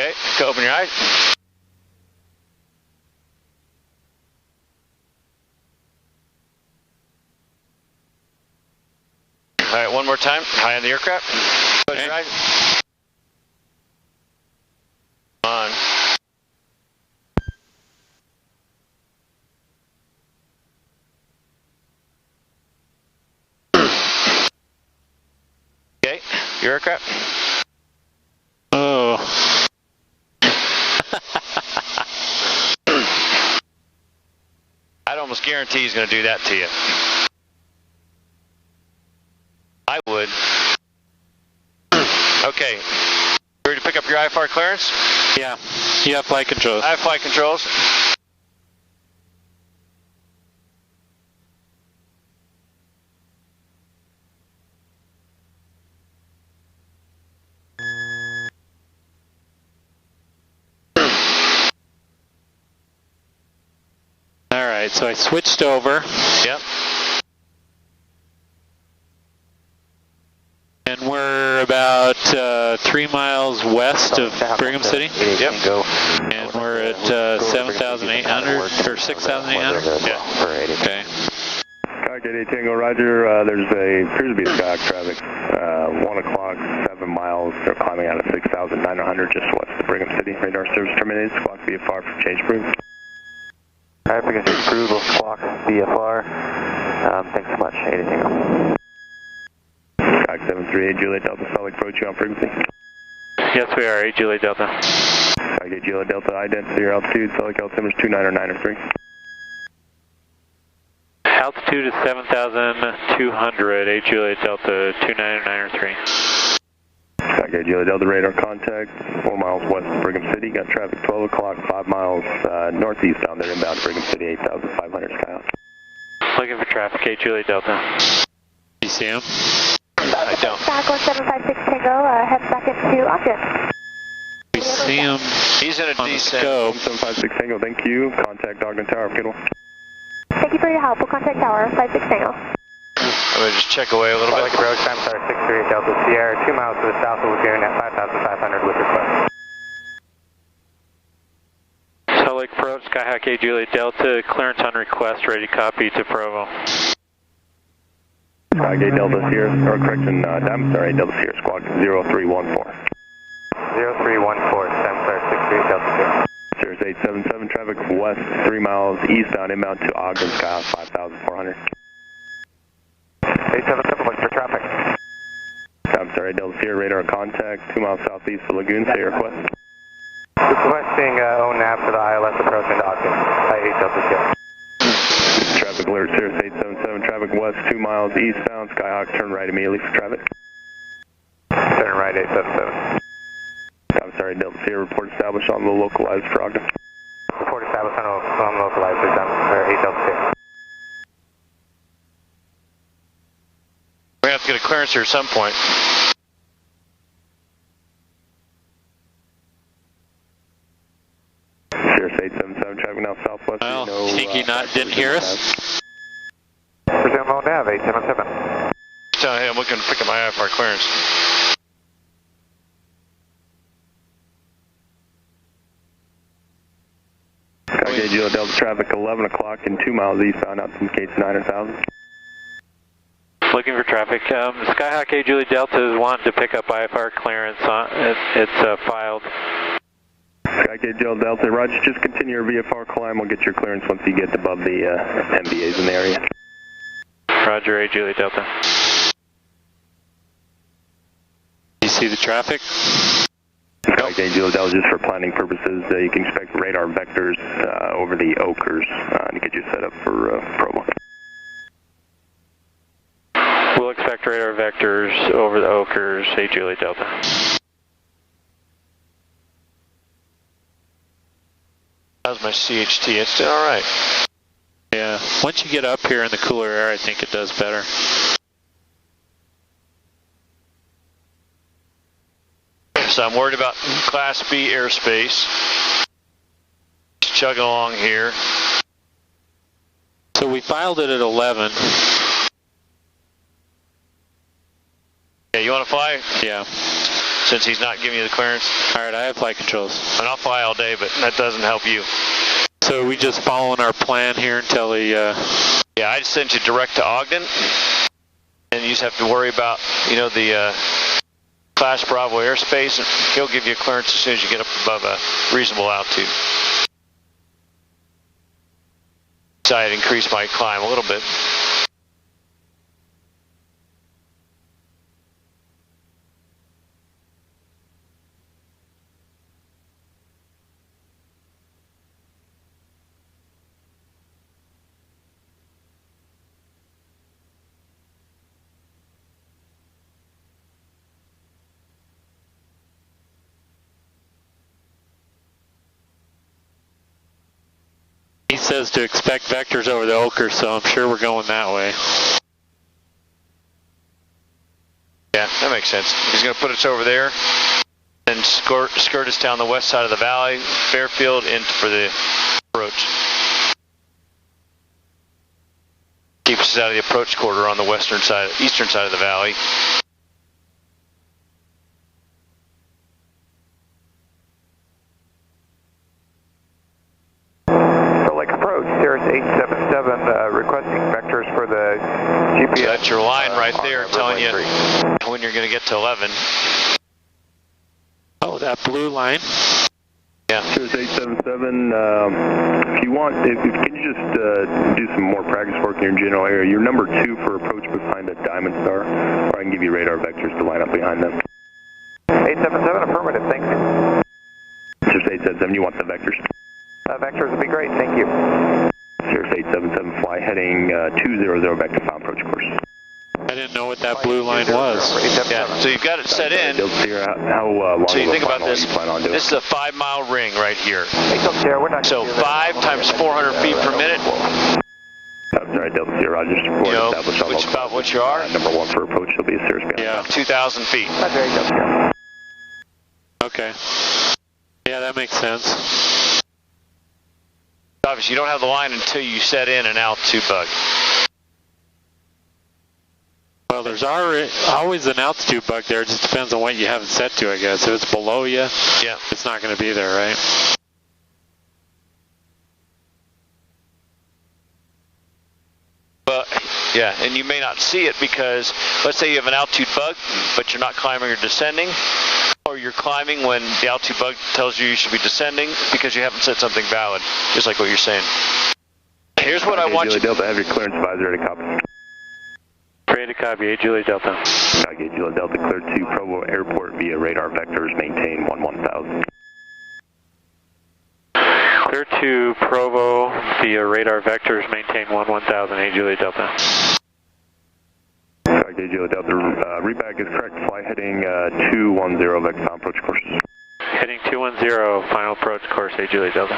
S2: Okay, go open your eyes. All right, one more time. High on the aircraft. Close your eyes. On. Okay, your aircraft.
S1: Oh.
S2: I'd almost guarantee he's going to do that to you. I would. Okay. Ready to pick up your IFR clearance?
S1: Yeah. You have flight controls.
S2: I have flight controls.
S1: Alright, so I switched over.
S2: Yep.
S1: And we're about 3 miles west of Brigham City.
S2: Yep.
S1: And we're at 7,800 or 6,800?
S2: Yeah.
S1: Okay.
S6: Cockpit 8 Tango, Roger. Appears to be Skyhawk traffic. 1 o'clock, 7 miles. They're climbing out at 6,900 just west of Brigham City. Radar service terminated. Squawk VFR for change approved.
S9: Alright, Brigham City approved. We'll squawk VFR. Thanks so much. 8 Tango.
S6: Skyhawk 738 Juliet Delta, solid approach you on frequency.
S1: Yes, we are. 8 Juliet Delta.
S6: Skyhawk 8 Juliet Delta, ident to your altitude. Solid altimeter is 290903.
S1: Altitude is 7,200. 8 Juliet Delta, 29903.
S6: Skyhawk 8 Juliet Delta, radar contact. 4 miles west of Brigham City. Got traffic 12 o'clock, 5 miles northeast down there, inbound to Brigham City, 8,500 Skyhawk.
S1: Looking for traffic, 8 Juliet Delta. You see him?
S2: I don't.
S4: Skyhawk 1756 Tango, head back into object.
S1: We see him.
S2: He's in a
S1: on the
S2: descent.
S1: scope.
S6: 756 Tango, thank you. Contact Ogden Tower, Kittle.
S4: Thank you for your help. We'll contact Tower 56 Tango.
S2: I'm going to just check away a little bit.
S9: Approach time, star 638 Delta Sierra, 2 miles to the south of Lagoon at 5,500 with request.
S1: Tullik approach, Skyhawk 8 Juliet Delta, clearance on request, ready to copy to Provo.
S6: Skyhawk 8 Delta here, or correction, I'm sorry, Delta here, squawk 0314.
S9: 0314, Star 68 Delta 2.
S6: Cirrus 877, traffic west 3 miles eastbound, inbound to Ogden, Skyhawk 5400.
S9: 877, look for traffic.
S6: I'm sorry, Delta Sierra, radar contact, 2 miles southeast of Lagoon, say your request.
S9: Requesting ONAV for the ILS approach into Ogden, 8 Delta Sierra.
S6: Traffic alert, Cirrus 877, traffic west 2 miles eastbound, Skyhawk, turn right immediately for traffic.
S9: Turn right, 877.
S6: I'm sorry, Delta Sierra, report established on the localized for Ogden.
S9: Report established on localized for 8 Delta Sierra.
S2: We have to get a clearance here at some point.
S6: Cirrus 877, traffic now southwest.
S1: Well, sneaky didn't hear us.
S9: Resume low nav, 877.
S2: Tell him I'm looking to pick up my IFR clearance.
S6: Skyhawk 8 Juliet Delta, traffic 11 o'clock and 2 miles eastbound, out to Gates 9,000.
S1: Looking for traffic. Skyhawk 8 Juliet Delta is wanting to pick up IFR clearance. It's filed.
S6: Skyhawk 8 Juliet Delta, Roger, just continue your VFR climb. We'll get your clearance once you get above the MBAs in the area.
S1: Roger, 8 Juliet Delta. You see the traffic?
S6: Skyhawk 8 Juliet Delta, just for planning purposes, you can expect radar vectors over the Oakers to get you set up for Provo.
S1: We'll expect radar vectors over the Oakers, 8 Juliet Delta.
S2: How's my CHT? It's doing all right.
S1: Yeah, once you get up here in the cooler air, I think it does better.
S2: So I'm worried about Class B airspace. Just chugging along here.
S1: So we filed it at 11.
S2: Yeah, you want to fly?
S1: Yeah.
S2: Since he's not giving you the clearance?
S1: All right, I have flight controls.
S2: And I'll fly all day, but that doesn't help you.
S1: So we just following our plan here until he...
S2: Yeah, I just sent you direct to Ogden. And you just have to worry about, you know, the Class Bravo airspace. And he'll give you a clearance as soon as you get up above a reasonable altitude. So I'd increase my climb a little bit.
S1: He says to expect vectors over the Oakers, so I'm sure we're going that way.
S2: Yeah, that makes sense. He's going to put us over there and skirt us down the west side of the valley, Fairfield, for the approach. Keeps us out of the approach corridor on the eastern side of the valley.
S9: Cirrus 877 requesting vectors for the GPS.
S2: So that's your line right there telling you when you're going to get to 11.
S1: Oh, that blue line?
S2: Yeah.
S6: Cirrus 877, if you want, can you just do some more practice work in your general area? You're number 2 for approach behind a Diamond Star, or I can give you radar vectors to line up behind them.
S9: 877, affirmative, thanks.
S6: Cirrus 877, you want the vectors?
S9: Vectors would be great, thank you.
S6: Cirrus 877, fly heading 200 back to final approach course.
S1: I didn't know what that blue line was.
S2: Yeah, so you've got it set in.
S6: How long
S2: so you think about this.
S6: you plan on doing?
S2: This is a 5-mile ring right here.
S9: We're
S2: So 5 times 400 feet per minute.
S6: I'm sorry, Delta Sierra, Roger.
S2: You know, which about what you are?
S6: Number 1 for approach, will be a Cirrus.
S1: Yeah.
S2: 2,000 feet.
S1: Okay. Yeah, that makes sense.
S2: Obviously, you don't have the line until you set in an altitude bug.
S1: Well, there's always an altitude bug there. It just depends on what you have it set to, I guess. If it's below you,
S2: yeah,
S1: it's not going to be there, right?
S2: Yeah, and you may not see it because, let's say you have an altitude bug, but you're not climbing or descending, or you're climbing when the altitude bug tells you should be descending because you haven't said something valid, just like what you're saying. Here's what I want you to...
S6: Delta, have your clearance advisor to copy.
S1: Ready to copy, 8 Juliet Delta.
S6: Okay, Juliet Delta, clear to Provo Airport via radar vectors, maintain 11,000.
S1: Clear to Provo via radar vectors, maintain 11,000, 8 Juliet Delta.
S6: Okay, Juliet Delta, readback is correct, fly heading 210, vector final approach course.
S1: Heading 210, final approach course, 8 Juliet Delta.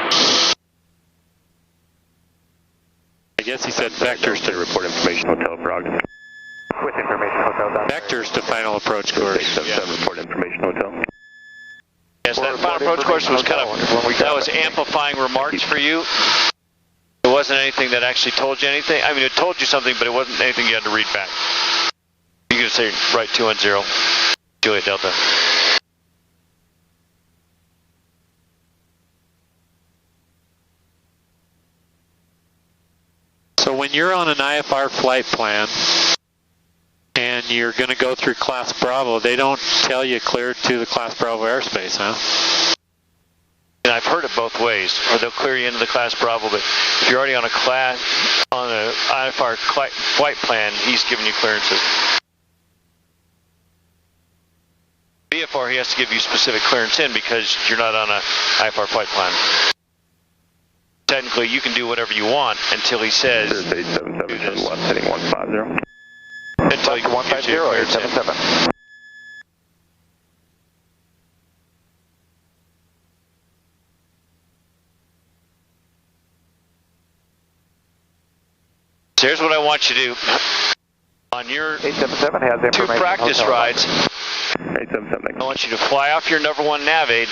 S1: I guess he said vectors to
S6: report information, hotel prerogative.
S9: With information, hotel down.
S1: Vectors to final approach course.
S6: 877, report information, hotel.
S2: Yes, that final approach course was kind of, that was amplifying remarks for you. It wasn't anything that actually told you anything. I mean, it told you something, but it wasn't anything you had to read back. You can say, right, 210, Juliet Delta.
S1: So when you're on an IFR flight plan and you're going to go through Class Bravo, they don't tell you clear to the Class Bravo airspace, huh?
S2: And I've heard it both ways, or they'll clear you into the Class Bravo, but if you're already on an IFR flight plan, he's giving you clearances. VFR, he has to give you specific clearance in because you're not on an IFR flight plan. Technically, you can do whatever you want until he says.
S6: 877 left, heading 150.
S2: Until you
S9: 150, 877.
S2: So here's what I want you to do. On your
S9: 877 has information.
S2: 2 practice rides,
S6: 877.
S2: I want you to fly off your number 1 nav aid.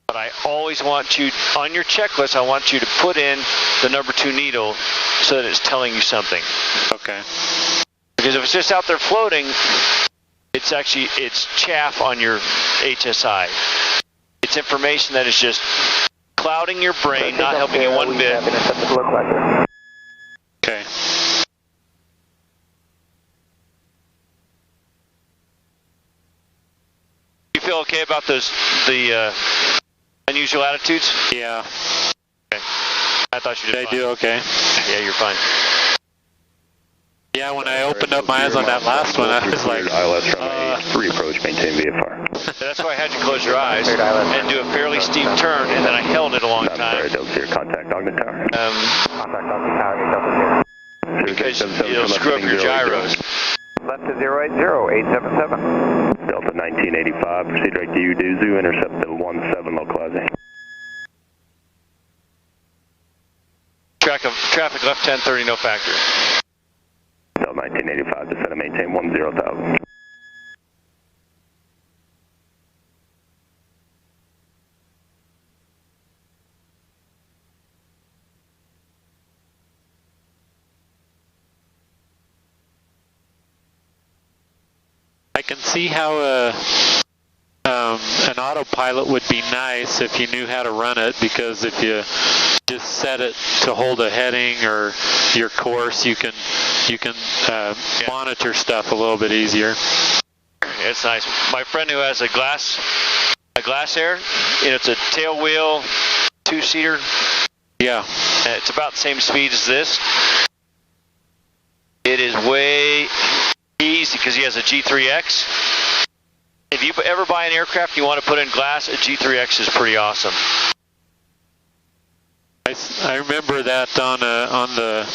S2: But I always want you, on your checklist, I want you to put in the number 2 needle so that it's telling you something.
S1: Okay.
S2: Because if it's just out there floating, it's chaff on your HSI. It's information that is just clouding your brain, not helping you one bit.
S1: Okay.
S2: You feel okay about the unusual attitudes?
S1: Yeah.
S2: Okay. I thought you did fine.
S1: They do okay.
S2: Yeah, you're fine.
S1: Yeah, when I opened up my eyes on that last one, I was like,
S6: ILS runway 3 approach, maintain VFR.
S2: That's why I had you close your eyes and do a fairly steep turn, and then I held it a long time.
S6: Contact Ogden Tower.
S9: Contact Ogden Tower,
S2: because it'll screw up your gyros.
S9: Left to 080, 877.
S6: Delta 1985, proceed right to Uduzu, intercept the 17 localizing.
S2: Traffic left 1030, no factor.
S6: Delta 1985, descend and maintain 10,000.
S1: I can see how an autopilot would be nice if you knew how to run it, because if you just set it to hold a heading or your course, you can monitor stuff a little bit easier.
S2: It's nice. My friend who has a glass air, it's a tail wheel, 2-seater.
S1: Yeah.
S2: And it's about the same speed as this. It is way easy because he has a G3X. If you ever buy an aircraft and you want to put in glass, a G3X is pretty awesome.
S1: I remember that on the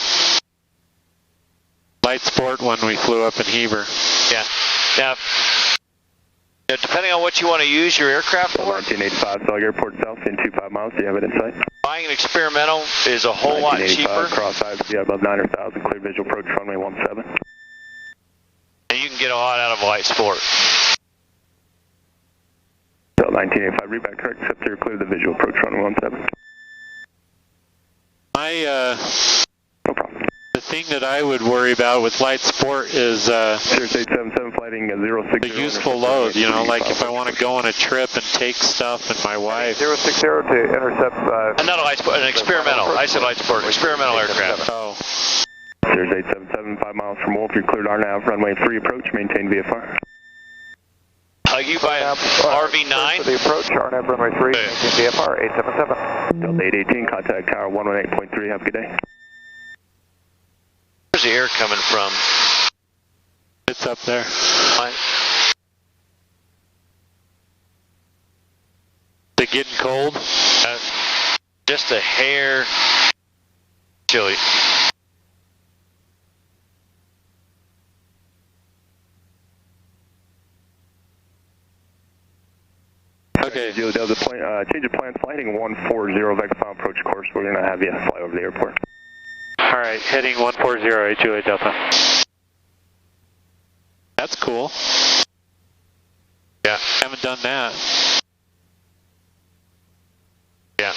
S1: Light Sport when we flew up in Heber.
S2: Yeah. Now, depending on what you want to use your aircraft for.
S6: 1985, Dog Airport South in 25 miles. Do you have it in sight?
S2: Buying an experimental is a whole lot cheaper.
S6: Cross eyes, you have above 9,000, clear visual approach runway 17.
S2: And you can get a lot out of Light Sport.
S6: 1985, read back correct, except you're clear the visual approach runway 17. No problem.
S1: The thing that I would worry about with Light Sport is
S6: Sirius 877 flighting 060.
S1: the useful load, like if I want to go on a trip and take stuff and my wife.
S9: 060 to intercept.
S2: Not a Light Sport, an experimental. I said Light Sport, experimental aircraft.
S1: Oh.
S6: Sirius 877 5 miles from Wolf. You're cleared RNAV, runway 3 approach, maintain VFR.
S2: You by RV9?
S5: For the approach, RNAV runway 3, maintain VFR 877.
S6: Delta 818, contact tower 118.3, have a good day.
S2: Where's the air coming from?
S1: It's up there.
S2: Fine.
S1: Is it getting cold?
S2: Just a hair chilly.
S6: Okay. Delta, change of plan, flighting 140, vector final approach course. We're going to have you fly over the airport.
S1: Alright, heading 140, Juliet Delta. That's cool.
S2: Yeah.
S1: Haven't done that.
S2: Yeah.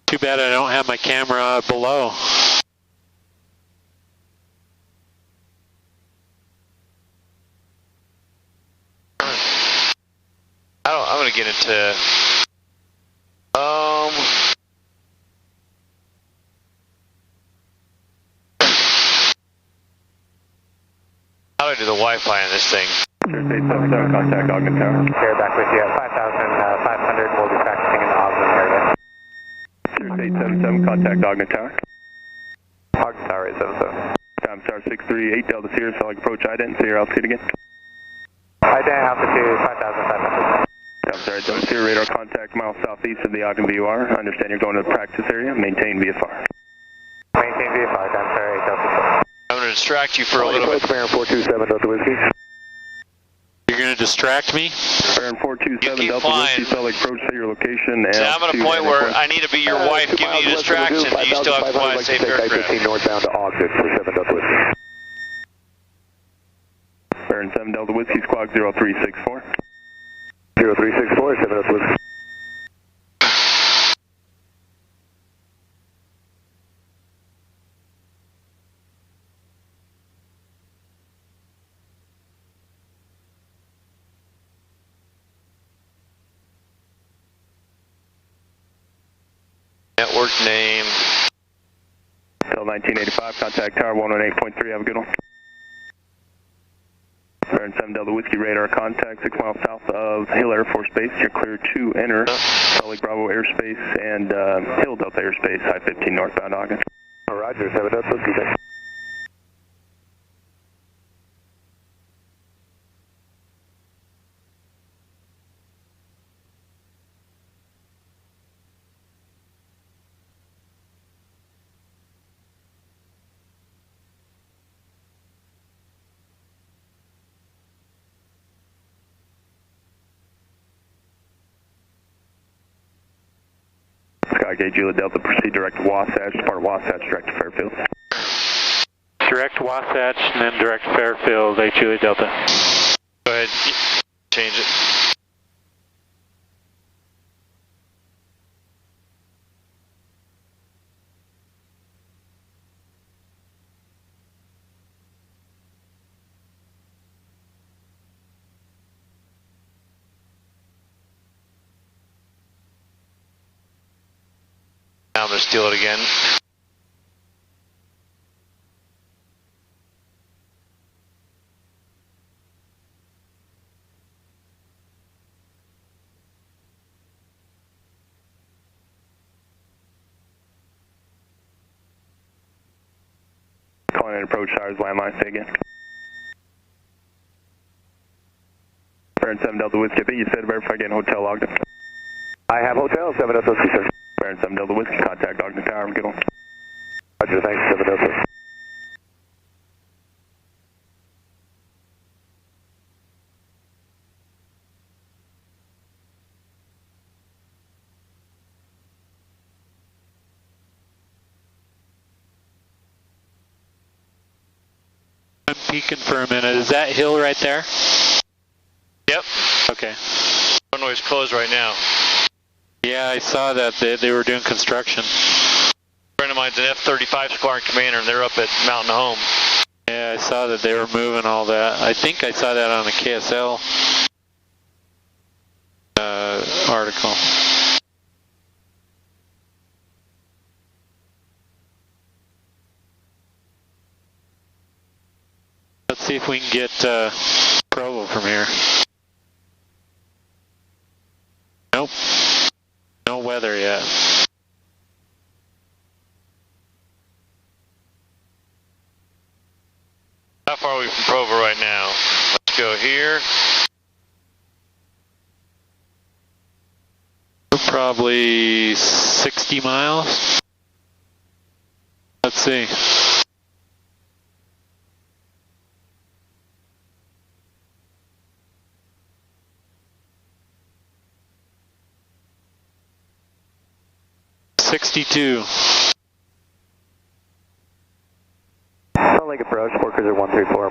S1: Too bad I don't have my camera below.
S2: I'm going to get into... How do I do the Wi-Fi on this thing?
S6: 877, contact Ogden Tower.
S9: Share back with you at 5,500. We'll be practicing in the Ogden area.
S6: 877, contact Ogden Tower.
S9: Ogden Tower 877.
S6: Time star 638, Delta Sierra, Solid approach ident, say your altitude again.
S9: Ident altitude 5,500.
S6: Time star Delta Sierra, radar contact miles southeast of the Ogden VOR. Understand you're going to the practice area, maintain VFR.
S9: Maintain VFR, time star 8 Delta 7.
S2: I'm going to distract you for a little bit.
S5: Baron 427 Delta Whiskey.
S1: You're going to distract me?
S6: Baron 427
S2: keep
S6: Delta
S2: flying.
S6: Whiskey, Solid approach, say your location.
S2: See, I'm at a point where I need to be your wife, give me a distraction, and you still have to fly a safe aircraft.
S5: I-15 northbound to Ogden for 7 Delta Whiskey.
S6: Baron 7 Delta Whiskey, squawk 0364.
S5: 0364, 7 Delta Whiskey.
S2: Network name.
S6: Till 1985, contact tower 118.3, have a good one. Baron 7 Delta Whiskey, radar contact 6 miles south of Hill Air Force Base. You're clear to enter Charlie Bravo Airspace and Hill Delta Airspace, I-15 northbound Ogden.
S5: Roger, 7 Delta Whiskey.
S6: Skygate Juliet Delta, proceed direct to Wasatch, part of Wasatch, direct to Fairfield.
S1: Direct Wasatch and then direct Fairfield, Juliet Delta.
S2: Go ahead, change it. Now I'm going to steal it again.
S6: Calling in approach towers, landline, say again. Baron 7 Delta Whiskey, I think you said verify again, Hotel Ogden.
S5: I have hotel, 7 Delta Whiskey, sir.
S6: Baron 7 Delta Whiskey, contact Ogden Tower, good one.
S5: Roger, thanks, 7 Delta.
S1: I'm peeking for a minute. Is that hill right there?
S2: Yep.
S1: Okay.
S2: Runway's closed right now.
S1: Yeah, I saw that they were doing construction.
S2: A friend of mine's an F-35 squadron commander, and they're up at Mountain Home.
S1: Yeah, I saw that they were moving all that. I think I saw that on the KSL article. if we can get Provo from here. Nope. No weather yet.
S2: How far are we from Provo right now? Let's go here.
S1: We're probably 60 miles. Let's see. $62.
S9: Salt Lake approach, 4 Cruiser 134.